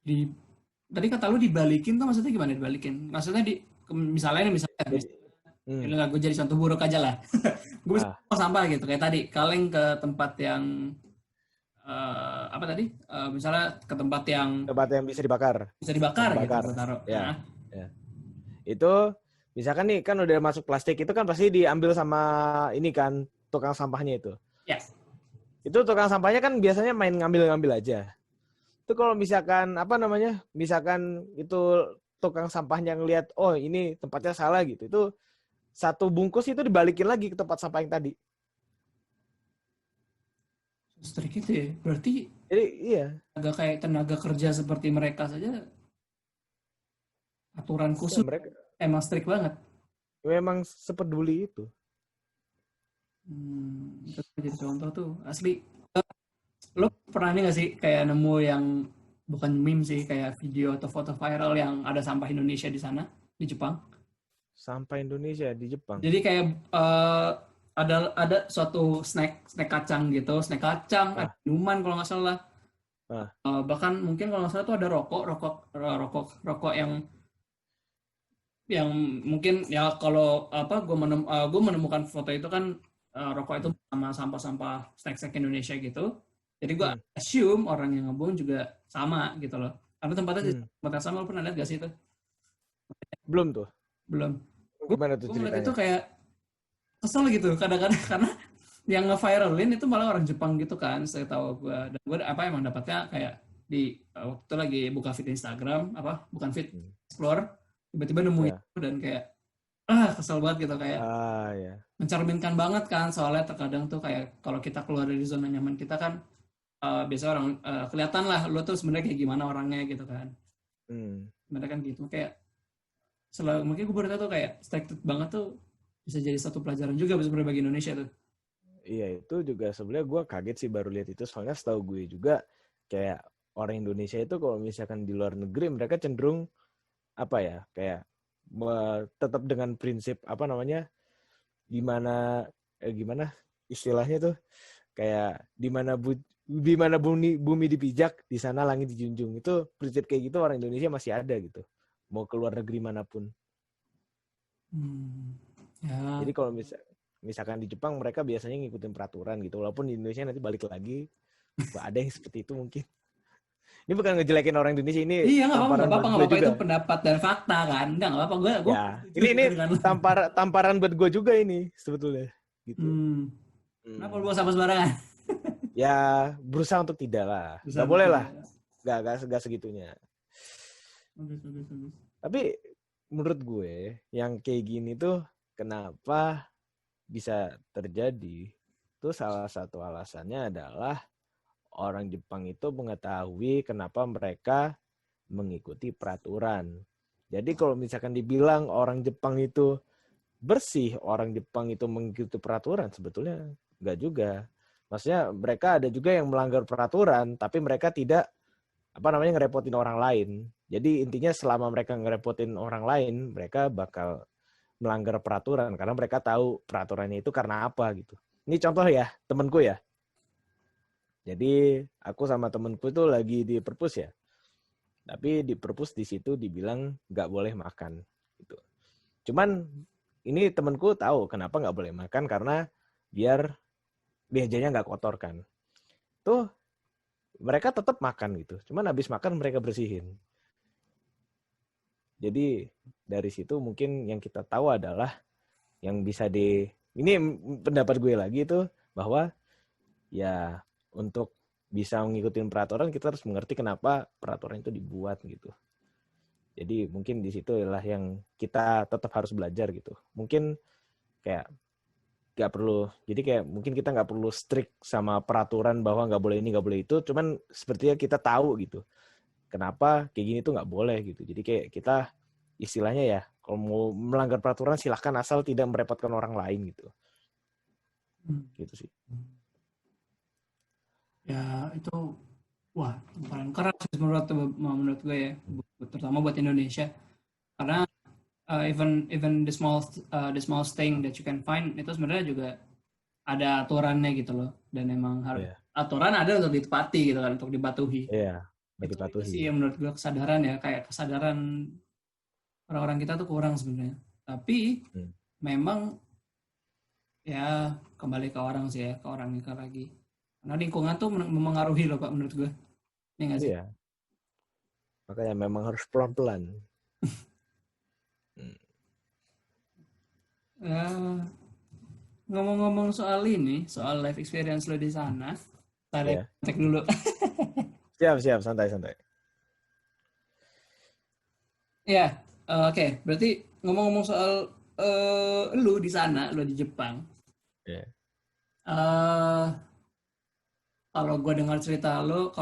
Di tadi kata lu dibalikin tuh maksudnya gimana dibalikin? Maksudnya misalnya Jadi nggak gue jadi contoh buruk aja lah. Gue bisa ah buang sampah gitu kayak tadi kaleng ke tempat yang apa tadi misalnya ke tempat yang tempat yang bisa dibakar, bisa dibakar tempat gitu bakar gue taruh. ya. Nah, Ya itu misalkan nih kan udah masuk plastik, itu kan pasti diambil sama ini kan tukang sampahnya ya. itu tukang sampahnya kan biasanya main ngambil-ngambil aja. Itu kalau misalkan apa namanya, misalkan itu tukang sampahnya ngelihat oh ini tempatnya salah gitu, itu satu bungkus itu dibalikin lagi ke tempat sampah yang tadi. Strict itu ya. Berarti Jadi iya, agak kayak tenaga kerja seperti mereka saja aturan ya khusus mereka emang strict banget. memang sepeduli itu. Itu jadi contoh tuh asli. Lo pernah nih gak sih kayak nemu yang bukan meme sih kayak video atau foto viral yang ada sampah Indonesia di sana di Jepang? Sampah Indonesia di Jepang. Jadi kayak ada suatu snack kacang gitu, snack kacang, ada Ah, minuman kalau nggak salah. ah, Bahkan mungkin kalau nggak salah tuh ada rokok yang mungkin ya kalau apa gue menemukan foto itu kan rokok itu hmm, sama sampah-sampah snack Indonesia gitu. Jadi gue hmm, assume orang yang ngebuang juga sama gitu loh. Karena tempatnya di hmm. tempat yang sama, lo pernah lihat gak sih itu? Belum tuh. Belum. Gimana tuh Gue ngeliat itu ceritanya? kayak kesel gitu kadang-kadang karena yang nge-viralin itu malah orang Jepang gitu kan, saya tahu gue. Dan gue apa emang dapatnya kayak di waktu itu lagi buka feed Instagram, apa bukan feed, Hmm. explore, tiba-tiba nemuin Ya. itu dan kayak kesel banget gitu kayak Ah ya. mencerminkan banget kan, soalnya terkadang tuh kayak kalau kita keluar dari zona nyaman kita kan biasa orang kelihatan lah lo tuh sebenarnya kayak gimana orangnya gitu kan. Hmm. Sebenarnya kan gitu kayak selalu mungkin gue baru tahu tuh kayak structured banget tuh bisa jadi satu pelajaran juga sebenarnya bagi Indonesia tuh. Iya itu juga sebenarnya gue kaget sih baru lihat itu, soalnya setahu gue juga kayak orang Indonesia itu kalau misalkan di luar negeri mereka cenderung apa ya, kayak tetap dengan prinsip apa namanya, gimana gimana istilahnya tuh, kayak di mana bumi dipijak di sana langit dijunjung, itu prinsip kayak gitu orang Indonesia masih ada gitu mau ke luar negeri manapun. Ya. Jadi kalau misalkan di Jepang mereka biasanya ngikutin peraturan gitu, walaupun di Indonesia nanti balik lagi Ada yang seperti itu mungkin. Ini bukan ngejelekin orang Indonesia, ini Iya, nggak tamparan apa-apa, buat nggak gue apa-apa. juga. Itu pendapat dan fakta kan. Nggak apa-apa. Gue Ya, setuju ini dengan lo. tamparan buat gue juga ini sebetulnya. Gitu. Kenapa lu buang sampah sembarangan? Ya, berusaha untuk tidak lah. Bisa Nggak boleh lah. tidak. Nggak segitunya. Bagus. Tapi menurut gue yang kayak gini tuh kenapa bisa terjadi? Itu salah satu alasannya adalah orang Jepang itu mengetahui kenapa mereka mengikuti peraturan. Jadi kalau misalkan dibilang orang Jepang itu bersih, orang Jepang itu mengikuti peraturan, sebetulnya enggak juga. Maksudnya mereka ada juga yang melanggar peraturan, tapi mereka tidak ngerepotin orang lain. Jadi intinya selama mereka ngerepotin orang lain, mereka bakal melanggar peraturan karena mereka tahu peraturannya itu karena apa gitu. Ini contoh ya, temenku ya. Jadi aku sama temenku itu lagi di perpus ya. Tapi di perpus di situ dibilang nggak boleh makan gitu. Cuman ini temenku tahu kenapa nggak boleh makan karena biar mejanya nggak kotor kan. Tuh mereka tetap makan gitu. Cuman habis makan mereka bersihin. Jadi dari situ mungkin yang kita tahu adalah yang bisa ini pendapat gue lagi itu bahwa ya untuk bisa mengikuti peraturan kita harus mengerti kenapa peraturan itu dibuat gitu. Jadi mungkin di situ adalah yang kita tetap harus belajar gitu. Mungkin kayak nggak perlu, jadi kayak mungkin kita nggak perlu strict sama peraturan bahwa nggak boleh ini nggak boleh itu. Cuman sepertinya kita tahu gitu. Kenapa kayak gini tuh nggak boleh gitu. Jadi kayak kita istilahnya ya kalau mau melanggar peraturan silahkan asal tidak merepotkan orang lain gitu. Gitu sih. Ya itu wah paling keras menurut gue ya, terutama buat Indonesia. Karena even the small thing that you can find itu sebenarnya juga ada aturannya gitu loh, dan emang harus aturan ada untuk ditepati gitu kan, untuk dipatuhi. Itu sih yang menurut gue kesadaran ya, kayak kesadaran orang-orang kita tuh kurang sebenarnya. Tapi memang ya kembali ke orang sih ya, ke orangnya lagi. Karena lingkungan tuh memengaruhi loh Pak menurut gue. Ini nggak sih? Iya. Makanya memang harus pelan-pelan. Ngomong-ngomong soal ini, soal life experience lo di sana, saya kontak dulu. Siap, santai. Ya, oke. Berarti ngomong-ngomong soal lu di sana, lu di Jepang. Kalau gue dengar cerita lo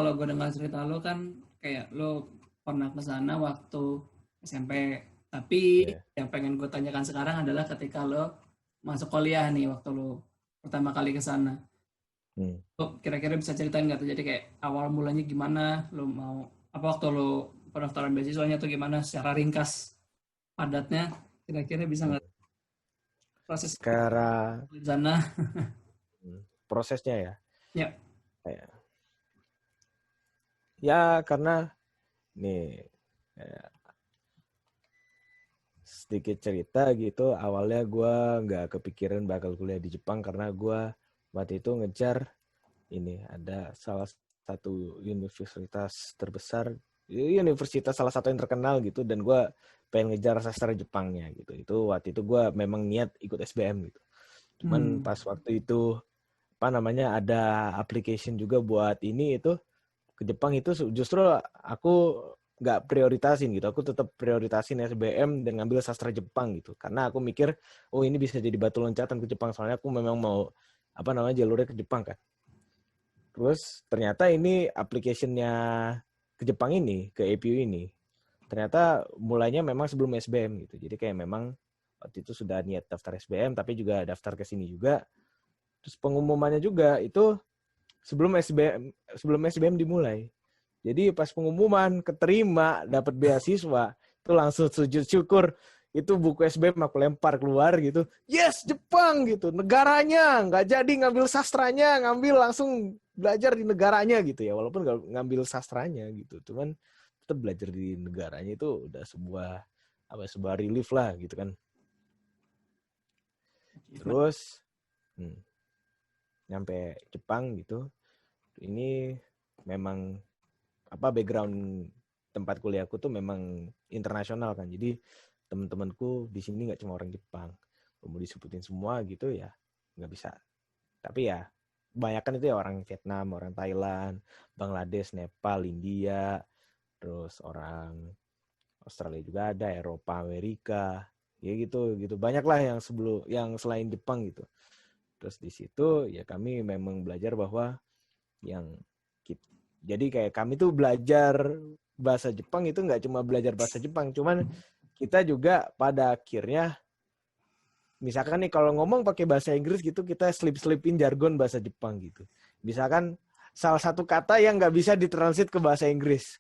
kan kayak lo pernah ke sana waktu SMP. Tapi yang pengen gue tanyakan sekarang adalah ketika lo masuk kuliah nih, waktu lo pertama kali ke sana. Lo kira-kira bisa ceritain nggak tuh? Jadi kayak awal mulanya gimana? Lo mau apa waktu lo pendaftaran beasiswanya tuh gimana? Secara ringkas, padatnya, kira-kira bisa nggak proses Sekarang di sana? prosesnya ya. Ya. Ya karena nih sedikit cerita gitu, awalnya gue nggak kepikiran bakal kuliah di Jepang karena gue waktu itu ngejar ini ada salah satu universitas terbesar, universitas salah satu yang terkenal gitu, dan gue pengen ngejar sastra Jepangnya gitu. Itu waktu itu gue memang niat ikut SBM gitu. Cuman pas waktu itu ada application juga buat ini itu ke Jepang, itu justru aku nggak prioritasin gitu. Aku tetap prioritasin SBM dan ngambil sastra Jepang gitu. Karena aku mikir, oh ini bisa jadi batu loncatan ke Jepang. Soalnya aku memang mau jalurnya ke Jepang kan. Terus ternyata ini application-nya ke Jepang ini, ke APU ini, ternyata mulainya memang sebelum SBM gitu. Jadi kayak memang waktu itu sudah niat daftar SBM, tapi juga daftar ke sini juga. Terus pengumumannya juga itu sebelum SBM dimulai. Jadi pas pengumuman keterima dapat beasiswa, itu langsung sujud syukur. Itu buku SBM aku lempar keluar gitu. Yes, Jepang gitu. Negaranya, nggak jadi ngambil sastranya, ngambil langsung belajar di negaranya gitu ya. Walaupun nggak ngambil sastranya gitu. Cuman tetap belajar di negaranya itu udah sebuah relief lah gitu kan. Terus nyampe Jepang gitu. ini memang background tempat kuliahku tuh memang internasional kan. Jadi teman-temanku di sini nggak cuma orang Jepang. Kalau mau disebutin semua gitu ya nggak bisa. Tapi ya kebanyakan itu ya orang Vietnam, orang Thailand, Bangladesh, Nepal, India, terus orang Australia juga ada, Eropa, Amerika, ya gitu. Banyak lah yang selain Jepang gitu. Terus di situ ya kami memang belajar bahwa jadi kayak kami tuh belajar bahasa Jepang itu nggak cuma belajar bahasa Jepang, cuman kita juga pada akhirnya misalkan nih kalau ngomong pakai bahasa Inggris gitu kita selip-selipin jargon bahasa Jepang gitu. Misalkan salah satu kata yang nggak bisa ditranslate ke bahasa Inggris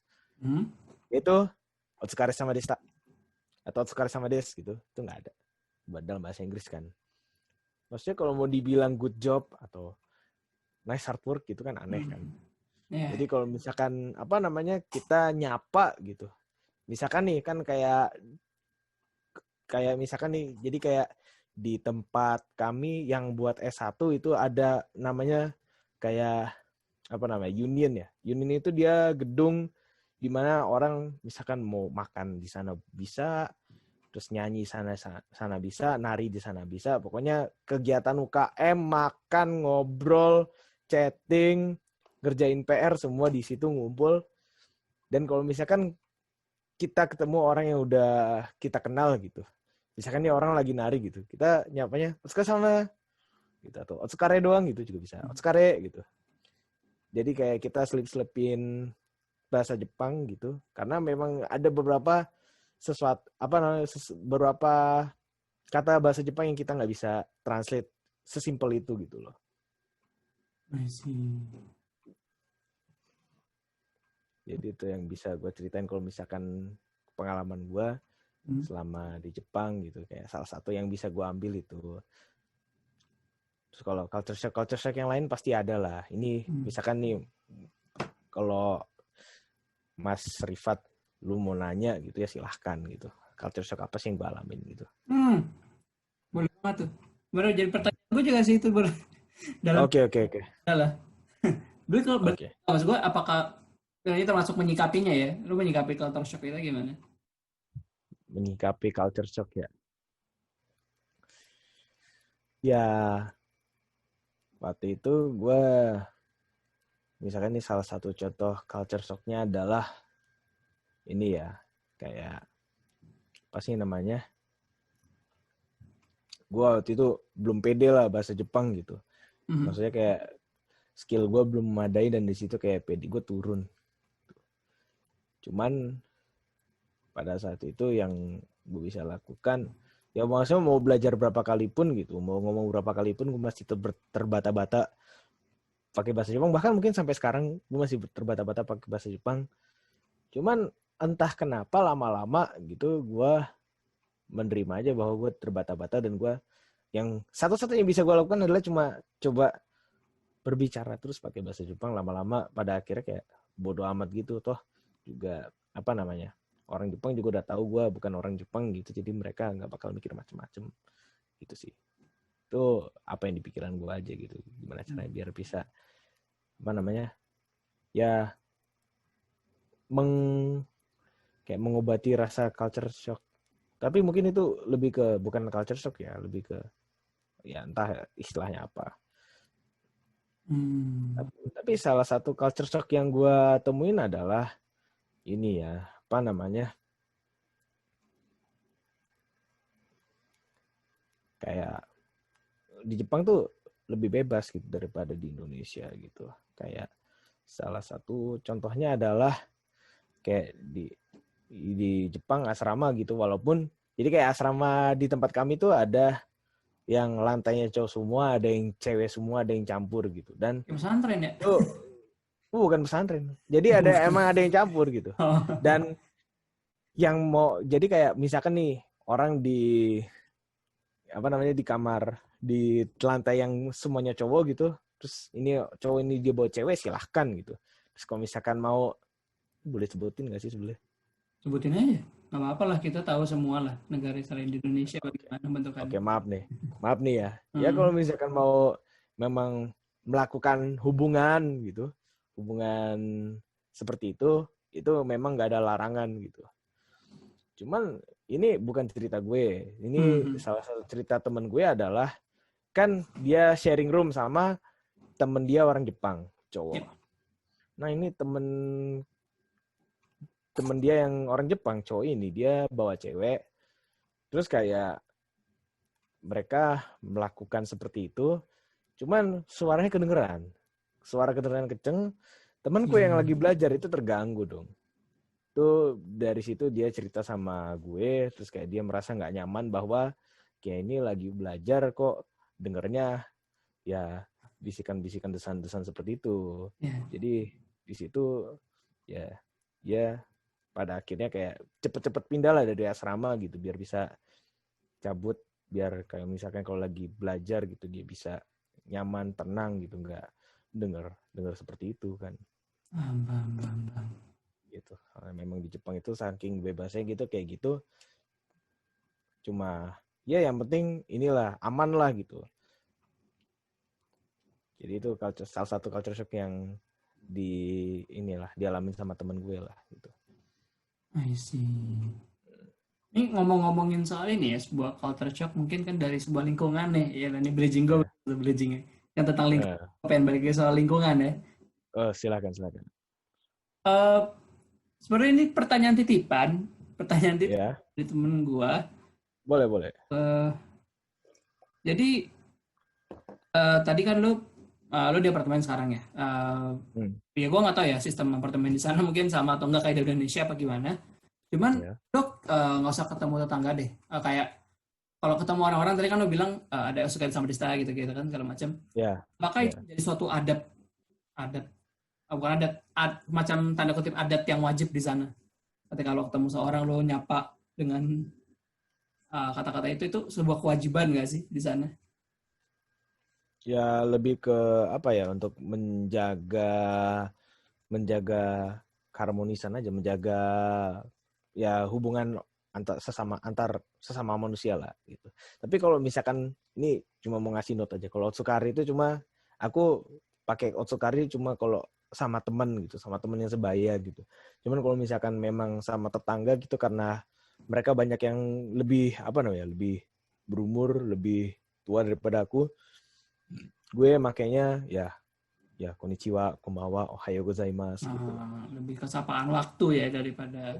itu otsukare sama deshita atau otsukare sama des gitu, itu nggak ada dalam bahasa Inggris kan. Maksudnya kalau mau dibilang good job atau nice hard work gitu kan aneh kan. Yeah. Jadi kalau misalkan kita nyapa gitu. Misalkan nih kan kayak misalkan nih jadi kayak di tempat kami yang buat S1 itu ada namanya kayak union ya. Union itu dia gedung di mana orang misalkan mau makan di sana bisa, terus nyanyi sana bisa, nari di sana bisa. Pokoknya kegiatan UKM, makan, ngobrol, chatting, ngerjain PR semua di situ ngumpul. Dan kalau misalkan kita ketemu orang yang udah kita kenal gitu, misalkan nih orang lagi nari gitu, kita nyapanya otsukare sama gitu, atau otsukare doang gitu juga bisa, otsukare gitu. Jadi kayak kita selip-selipin bahasa Jepang gitu, karena memang ada beberapa beberapa kata bahasa Jepang yang kita nggak bisa translate sesimpel itu gitu loh. I see. Jadi itu yang bisa gue ceritain kalau misalkan pengalaman gue selama di Jepang gitu, kayak salah satu yang bisa gue ambil itu. Terus kalau culture shock yang lain pasti ada lah. Ini misalkan nih kalau Mas Rifat lu mau nanya gitu ya silahkan gitu. Culture shock apa sih yang gue alamin gitu. Boleh banget tuh. Baru jadi pertanyaan gue juga sih itu Oke. Dalam. Dulu kalau Oke. maksud gue apakah ini termasuk menyikapinya ya? Lu menyikapi culture shock itu gimana? Menyikapi culture shock ya. Ya waktu itu gue misalkan ini salah satu contoh culture shock-nya adalah ini ya, kayak apa sih namanya? Gue waktu itu belum pede lah bahasa Jepang gitu. Maksudnya kayak skill gue belum memadai dan di situ kayak pede gue turun. Cuman pada saat itu yang gue bisa lakukan, ya maksudnya mau belajar berapa kali pun gitu, mau ngomong berapa kali pun gue masih terbata-bata pakai bahasa Jepang. Bahkan mungkin sampai sekarang gue masih terbata-bata pakai bahasa Jepang. Cuman entah kenapa lama-lama gitu gue menerima aja bahwa gue terbata-bata dan gue yang satu-satunya yang bisa gue lakukan adalah cuma coba berbicara terus pakai bahasa Jepang. Lama-lama pada akhirnya kayak bodo amat gitu, toh juga orang Jepang juga udah tahu gue bukan orang Jepang gitu, jadi mereka nggak bakal mikir macem-macem gitu sih. Itu apa yang di pikiran gue aja gitu, gimana caranya biar bisa ya kayak mengobati rasa culture shock. Tapi mungkin itu lebih ke bukan culture shock ya, lebih ke ya entah istilahnya apa. Tapi salah satu culture shock yang gue temuin adalah ini ya, kayak di Jepang tuh lebih bebas gitu daripada di Indonesia gitu. Kayak salah satu contohnya adalah kayak di Jepang asrama gitu, walaupun jadi kayak asrama di tempat kami tuh ada yang lantainya cowok semua, ada yang cewek semua, ada yang campur gitu. Dan pesantren ya? Itu bukan pesantren. Jadi emang ada yang campur gitu. Dan yang mau jadi kayak misalkan nih orang di di kamar di lantai yang semuanya cowok gitu, terus ini cowok ini dia bawa cewek silahkan gitu. Terus kalau misalkan mau boleh sebutin nggak sih sebenarnya? Sebutin aja, nggak apa-apa lah, kita tahu semua lah negara selain di Indonesia bagaimana bentukannya. Oke, maaf nih ya. Ya kalau misalkan mau memang melakukan hubungan gitu, hubungan seperti itu memang nggak ada larangan gitu. Cuman ini bukan cerita gue. Ini salah satu cerita temen gue adalah kan dia sharing room sama temen dia orang Jepang, cowok. Nah ini temen dia yang orang Jepang, cowok ini dia bawa cewek. Terus kayak mereka melakukan seperti itu. Cuman suaranya kedengeran. Suara kedengeran kenceng. Temenku yang lagi belajar itu terganggu dong. Tuh dari situ dia cerita sama gue, terus kayak dia merasa nggak nyaman bahwa kayak ini lagi belajar kok dengernya ya bisikan-bisikan desan-desan seperti itu. Jadi di situ ya dia pada akhirnya kayak cepet-cepet pindah lah dari asrama gitu biar bisa cabut, biar kayak misalkan kalau lagi belajar gitu dia bisa nyaman, tenang gitu, nggak denger seperti itu kan. Gitu. Memang di Jepang itu saking bebasnya gitu kayak gitu. Cuma ya yang penting inilah aman lah gitu. Jadi itu salah satu culture shock yang dialamin sama temen gue lah gitu. I see. Ini ngomongin soal ini ya, sebuah culture shock mungkin kan dari sebuah lingkungan nih, ya ini bridging gue, bridgingnya yang tentang lingkungan, pengen balik ke soal lingkungan ya. Silakan. Sebenarnya ini pertanyaan titipan dari temen gue. Boleh. Jadi tadi kan lu di apartemen sekarang ya. Ya gue nggak tahu ya sistem apartemen di sana mungkin sama atau enggak kayak di Indonesia apa gimana. Cuman lu nggak usah ketemu tetangga deh. Kayak kalau ketemu orang-orang tadi kan lu bilang ada yang suka sama dista gitu kan segala macam. Apakah itu jadi suatu bukan adat, macam tanda kutip adat yang wajib di sana? Ketika lo ketemu seorang lo nyapa dengan kata-kata itu sebuah kewajiban nggak sih di sana? Ya lebih ke apa ya, untuk menjaga keharmonisan aja, menjaga ya hubungan antar sesama manusia lah gitu. Tapi kalau misalkan ini cuma mau ngasih note aja, kalau otsukari itu cuma aku pakai otsukari cuma kalau sama teman gitu, sama teman yang sebaya gitu. Cuman kalau misalkan memang sama tetangga gitu, karena mereka banyak yang lebih lebih berumur, lebih tua daripada aku, gue makanya ya konnichiwa, konbanwa, ohayo gozaimasu gitu. Lebih ke sapaan waktu ya daripada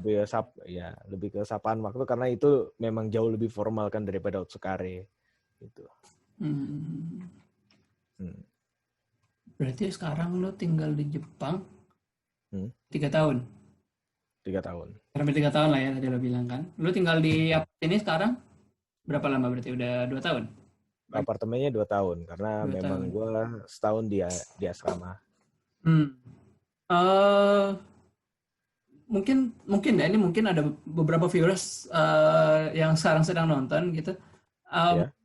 lebih ke sapaan waktu, karena itu memang jauh lebih formal kan daripada otsukare gitu. Berarti sekarang lo tinggal di Jepang 3 tahun? 3 tahun. Hampir 3 tahun lah ya tadi lo bilang kan. Lo tinggal di ini sekarang berapa lama berarti? Udah 2 tahun? Apartemennya 2 tahun karena memang gue setahun di asrama. Mungkin ya, ini mungkin ada beberapa viewers yang sekarang sedang nonton gitu.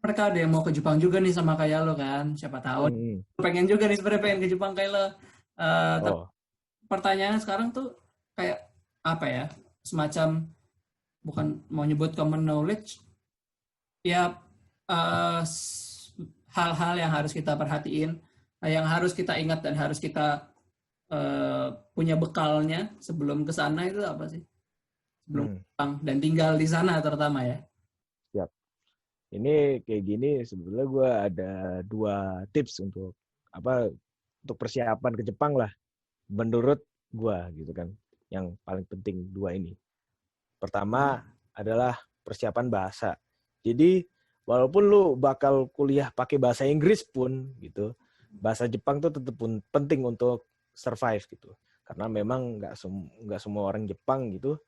Mereka ada yang mau ke Jepang juga nih sama kayak lo kan, siapa tahu pengen juga nih sebenarnya pengen ke Jepang kayak lo. Pertanyaan sekarang tuh kayak apa ya, semacam bukan mau nyebut common knowledge ya, hal-hal yang harus kita perhatiin, yang harus kita ingat dan harus kita punya bekalnya sebelum ke sana itu apa sih? Sebelum pulang dan tinggal di sana terutama ya. Siap. Ini kayak gini, sebetulnya gue ada 2 tips untuk persiapan ke Jepang lah. Menurut gue gitu kan. Yang paling penting 2 ini. Pertama adalah persiapan bahasa. Jadi walaupun lu bakal kuliah pakai bahasa Inggris pun gitu, bahasa Jepang tuh tetap pun penting untuk survive gitu. Karena memang nggak semua orang Jepang gitu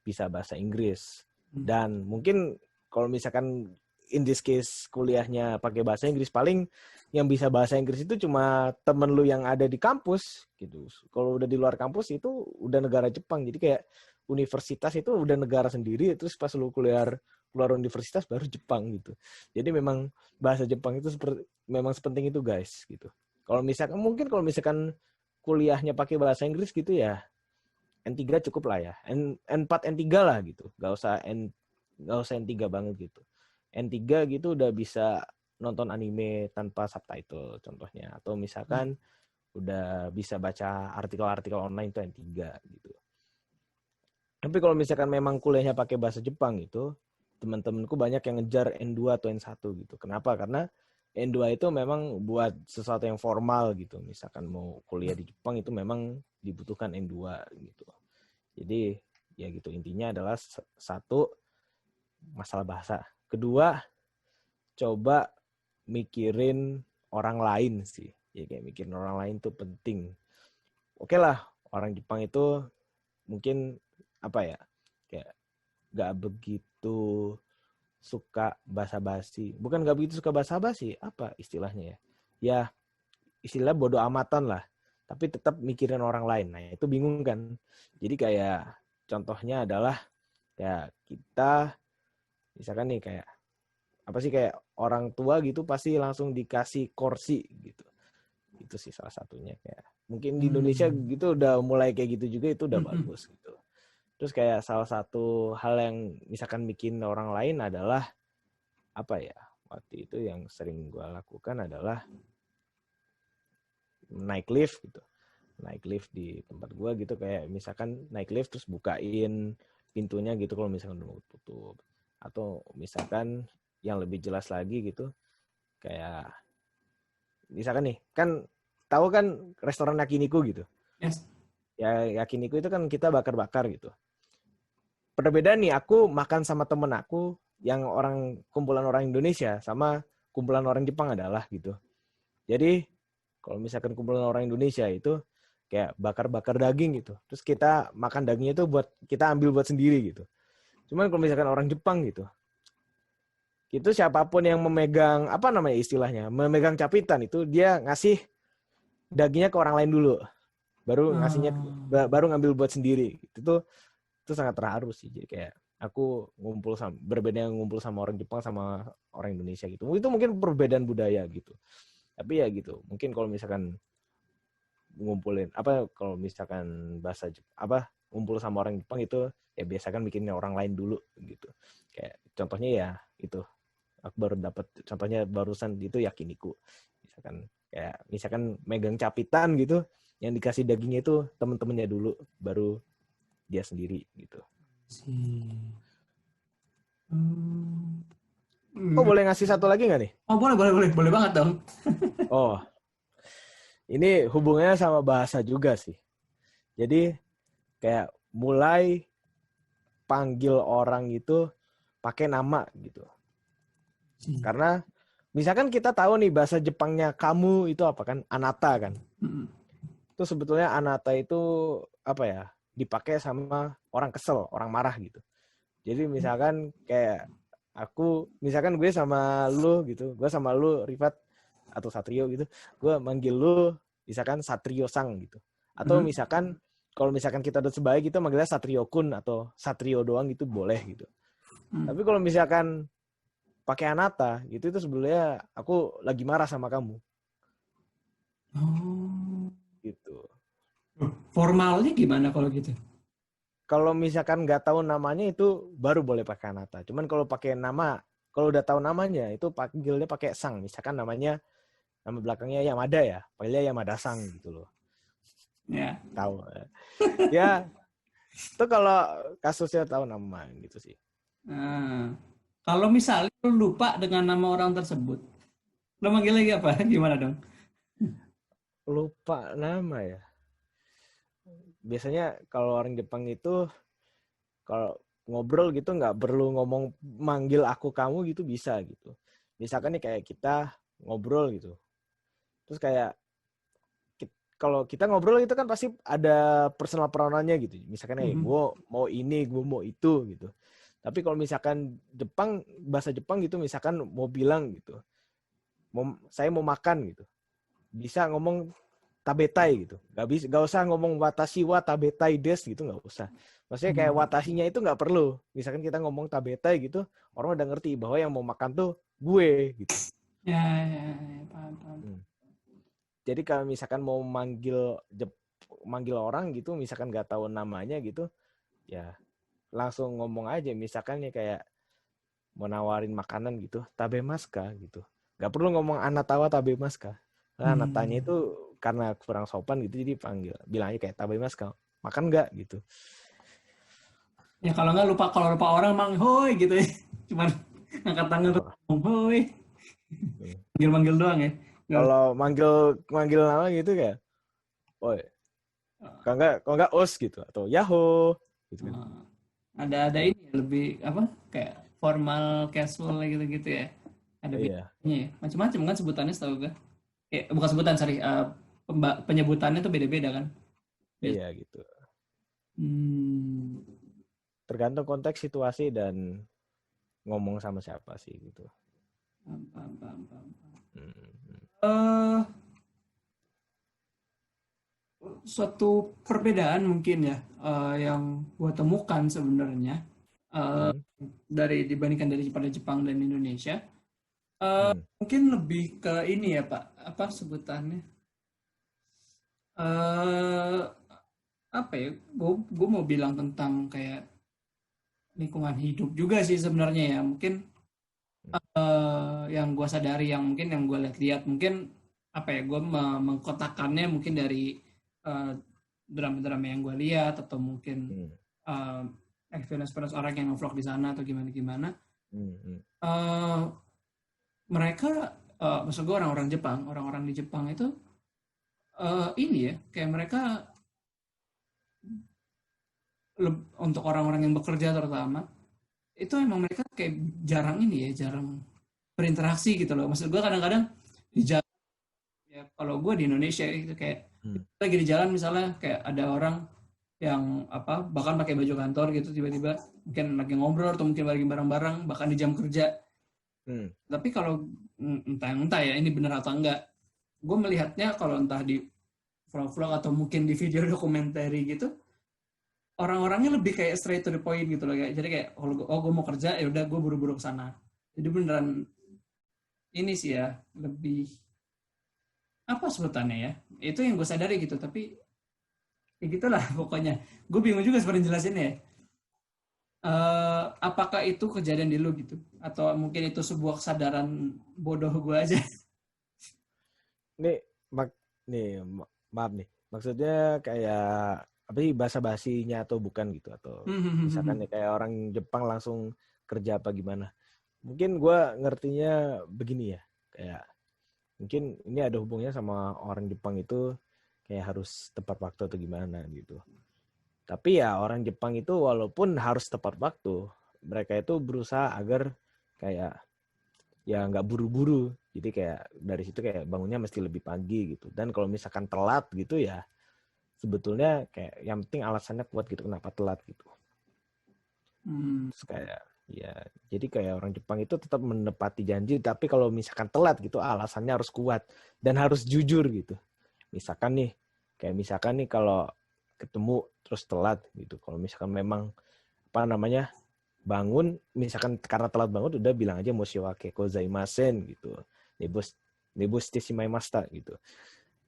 bisa bahasa Inggris. Dan mungkin kalau misalkan in this case kuliahnya pakai bahasa Inggris, paling yang bisa bahasa Inggris itu cuma temen lu yang ada di kampus gitu. Kalau udah di luar kampus itu udah negara Jepang. Jadi kayak universitas itu udah negara sendiri, terus pas lu keluar universitas baru Jepang gitu. Jadi memang bahasa Jepang itu memang sepenting itu guys gitu. Kalau misalkan kuliahnya pakai bahasa Inggris gitu ya, N3 cukup lah ya. N4, N3 lah gitu. Gak usah N3 banget gitu. N3 gitu udah bisa nonton anime tanpa subtitle contohnya. Atau misalkan udah bisa baca artikel-artikel online itu N3 gitu. Tapi kalau misalkan memang kuliahnya pakai bahasa Jepang itu, teman-temanku banyak yang ngejar N2 atau N1 gitu. Kenapa? Karena N2 itu memang buat sesuatu yang formal gitu. Misalkan mau kuliah di Jepang itu memang dibutuhkan N2 gitu. Jadi ya gitu, intinya adalah satu, masalah bahasa. Kedua, coba mikirin orang lain sih. Ya kayak mikirin orang lain tuh penting. Oke lah, orang Jepang itu mungkin apa ya, kayak gak begitu suka basa-basi. Bukan gak begitu suka basa-basi, apa istilahnya ya? Ya istilah bodo amatan lah. Tapi tetap mikirin orang lain. Nah itu bingung kan. Jadi kayak contohnya adalah kayak kita, misalkan nih kayak apa sih, kayak orang tua gitu pasti langsung dikasih kursi gitu. Itu sih salah satunya. Kayak mungkin di Indonesia gitu udah mulai kayak gitu juga, itu udah bagus gitu. Terus kayak salah satu hal yang misalkan bikin orang lain adalah apa ya, waktu itu yang sering gue lakukan adalah naik lift gitu. Naik lift di tempat gue gitu, kayak misalkan naik lift terus bukain pintunya gitu kalau misalkan udah mau tutup. Atau misalkan yang lebih jelas lagi gitu, kayak misalkan nih, kan tahu kan restoran Yakiniku gitu. Yes. Ya Yakiniku itu kan kita bakar-bakar gitu. Perbedaan nih, aku makan sama temen aku yang kumpulan orang Indonesia sama kumpulan orang Jepang adalah gitu. Jadi kalau misalkan kumpulan orang Indonesia itu kayak bakar-bakar daging gitu. Terus kita makan dagingnya itu buat kita ambil buat sendiri gitu. Cuman kalau misalkan orang Jepang gitu, itu siapapun yang memegang apa namanya istilahnya, memegang capitan itu dia ngasih dagingnya ke orang lain dulu. Baru ngambil buat sendiri. Itu sangat terharu sih. Jadi kayak aku berbeda ngumpul sama orang Jepang sama orang Indonesia gitu. Itu mungkin perbedaan budaya gitu. Tapi ya gitu. Mungkin kalau misalkan kalau misalkan ngumpul sama orang Jepang itu ya biasakan bikinnya orang lain dulu gitu. Kayak contohnya ya itu. Aku baru dapat contohnya barusan itu Yakiniku. Misalkan megang capitan gitu, yang dikasih dagingnya itu temen-temennya dulu, baru dia sendiri gitu. Oh, boleh ngasih satu lagi nggak nih? Oh, boleh banget dong. Oh, ini hubungannya sama bahasa juga sih. Jadi kayak mulai panggil orang itu pakai nama gitu. Karena misalkan kita tahu nih bahasa Jepangnya kamu itu apa kan? Anata kan. Itu sebetulnya anata itu apa ya? Dipakai sama orang kesel, orang marah gitu. Jadi misalkan kayak misalkan gue sama lu gitu, gue sama lu Rifat atau Satrio gitu, gue manggil lu misalkan Satrio Sang gitu. Atau misalkan kalau misalkan kita udah sebaik gitu manggilnya Satrio Kun atau Satrio doang gitu boleh gitu. Tapi kalau misalkan pakai anata gitu, itu sebenarnya aku lagi marah sama kamu. Gitu. Formalnya gimana kalau gitu? Kalau misalkan nggak tahu namanya itu baru boleh pakai anata. Cuman kalau pakai nama, kalau udah tahu namanya itu panggilnya pakai sang. Misalkan nama belakangnya Yamada ya, panggilnya Yamada Sang gitu loh. Ya. Tahu. Ya, itu kalau kasusnya tahu nama gitu sih. Kalau misalnya lu lupa dengan nama orang tersebut, lu manggil lagi apa? Gimana dong? Lupa nama ya. Biasanya kalau orang Jepang itu kalau ngobrol gitu nggak perlu ngomong manggil aku kamu gitu bisa gitu. Misalkan nih kayak kita ngobrol gitu. Terus kayak kalau kita ngobrol itu kan pasti ada personal pronounnya gitu. Misalkan gue mau ini, gue mau itu gitu. Tapi kalau misalkan bahasa Jepang gitu, misalkan mau bilang gitu, saya mau makan gitu, bisa ngomong tabetai gitu. Gak usah ngomong watashi wa tabetai desu gitu, gak usah. Maksudnya kayak watashinya itu gak perlu. Misalkan kita ngomong tabetai gitu, orang udah ngerti bahwa yang mau makan tuh gue gitu. Ya, paham. Jadi kalau misalkan mau manggil orang gitu, misalkan gak tahu namanya gitu, ya langsung ngomong aja. Misalkan ya kayak mau nawarin makanan gitu, tabemaska gitu. Gak perlu ngomong anatawa tabemaska. Nah, anatanya itu karena kurang sopan gitu jadi bilangnya kayak tabaimas kau makan nggak gitu. Ya kalau lupa orang mang hoi gitu ya. Cuman angkat tangan terus ngomong hoi. Manggil-manggil doang ya. Kalau manggil nama gitu kayak, oi, kalau nggak os gitu atau yaho gitu kan. Ada ini lebih apa kayak formal casual gitu-gitu ya. Ada Iya. bedanya ya. Macam-macam kan sebutannya setahu gue. Bukan sebutan, sorry. Penyebutannya tuh beda-beda kan. Iya gitu. Tergantung konteks situasi dan ngomong sama siapa sih gitu. Suatu perbedaan mungkin ya yang gue temukan sebenarnya dibandingkan daripada Jepang dan Indonesia, mungkin lebih ke ini ya Pak, apa sebutannya? Apa ya? Gue mau bilang tentang kayak lingkungan hidup juga sih sebenarnya ya. Mungkin yang gue sadari, yang gue lihat-lihat, mungkin apa ya? Gue mengkotakannya mungkin dari drama-drama yang gue lihat atau mungkin experience orang yang nge-vlog di sana atau gimana. Mereka, maksud gue orang-orang di Jepang itu ini ya, kayak mereka untuk orang-orang yang bekerja terutama itu emang mereka kayak jarang berinteraksi gitu loh. Maksud gue kadang-kadang di jalan ya, kalau gue di Indonesia itu kayak lagi di jalan misalnya kayak ada orang yang bahkan pakai baju kantor gitu tiba-tiba mungkin lagi ngobrol atau mungkin lagi bareng-bareng bahkan di jam kerja. Tapi kalau entah ya ini benar atau enggak, gue melihatnya kalau entah di vlog-vlog atau mungkin di video dokumenter gitu, orang-orangnya lebih kayak straight to the point gitu loh. Jadi kayak gue mau kerja ya udah gue buru-buru ke sana. Jadi beneran ini sih ya, lebih apa sebutannya ya, itu yang gue sadari gitu. Tapi ya gitulah pokoknya. Gue bingung juga sebenarnya jelasinnya ya. Apakah itu kejadian di lu gitu atau mungkin itu sebuah kesadaran bodoh gue aja. Maaf nih, maksudnya kayak apa sih bahasa basinya atau bukan gitu, atau misalkan nih kayak orang Jepang langsung kerja apa gimana. Mungkin gue ngertinya begini ya, kayak mungkin ini ada hubungannya sama orang Jepang itu kayak harus tepat waktu atau gimana gitu. Tapi ya orang Jepang itu walaupun harus tepat waktu, mereka itu berusaha agar kayak ya nggak buru-buru. Jadi kayak dari situ kayak bangunnya mesti lebih pagi gitu. Dan kalau misalkan telat gitu ya sebetulnya kayak yang penting alasannya kuat gitu kenapa telat gitu. Terus kayak ya jadi kayak orang Jepang itu tetap menepati janji, tapi kalau misalkan telat gitu alasannya harus kuat dan harus jujur gitu. Misalkan nih kalau ketemu terus telat gitu. Kalau misalkan memang bangun misalkan karena telat bangun udah bilang aja moshiwake gozaimasen gitu. Nebos teshimaimashita gitu.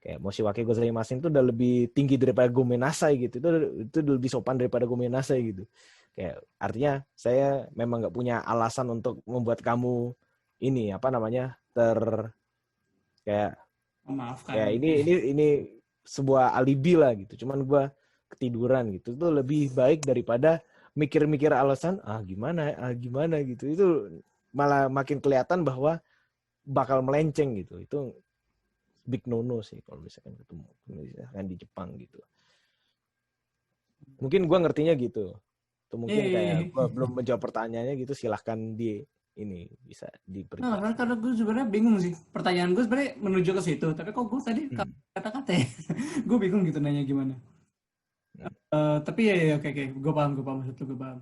Kayak moshiwake gozaimasen itu udah lebih tinggi daripada gomenasai gitu. Itu lebih sopan daripada gomenasai gitu. Kayak artinya saya memang nggak punya alasan untuk membuat kamu ini kayak maafkan. Kayak ini sebuah alibi lah gitu. Cuman gue ketiduran gitu. Itu lebih baik daripada mikir-mikir alasan gimana gitu. Itu malah makin kelihatan bahwa bakal melenceng gitu. Itu big no-no sih kalau misalkan ketemu misalkan di Jepang gitu. Mungkin gue ngertinya gitu. Itu mungkin kayak gue belum menjawab pertanyaannya gitu. Silahkan ini bisa diperjelas. Karena gue sebenarnya bingung sih. Pertanyaan gue sebenarnya menuju ke situ. Tapi kok gue tadi kata-kata ya. Gue bingung gitu nanya gimana. Tapi ya oke. Gue paham maksud lu, gue paham.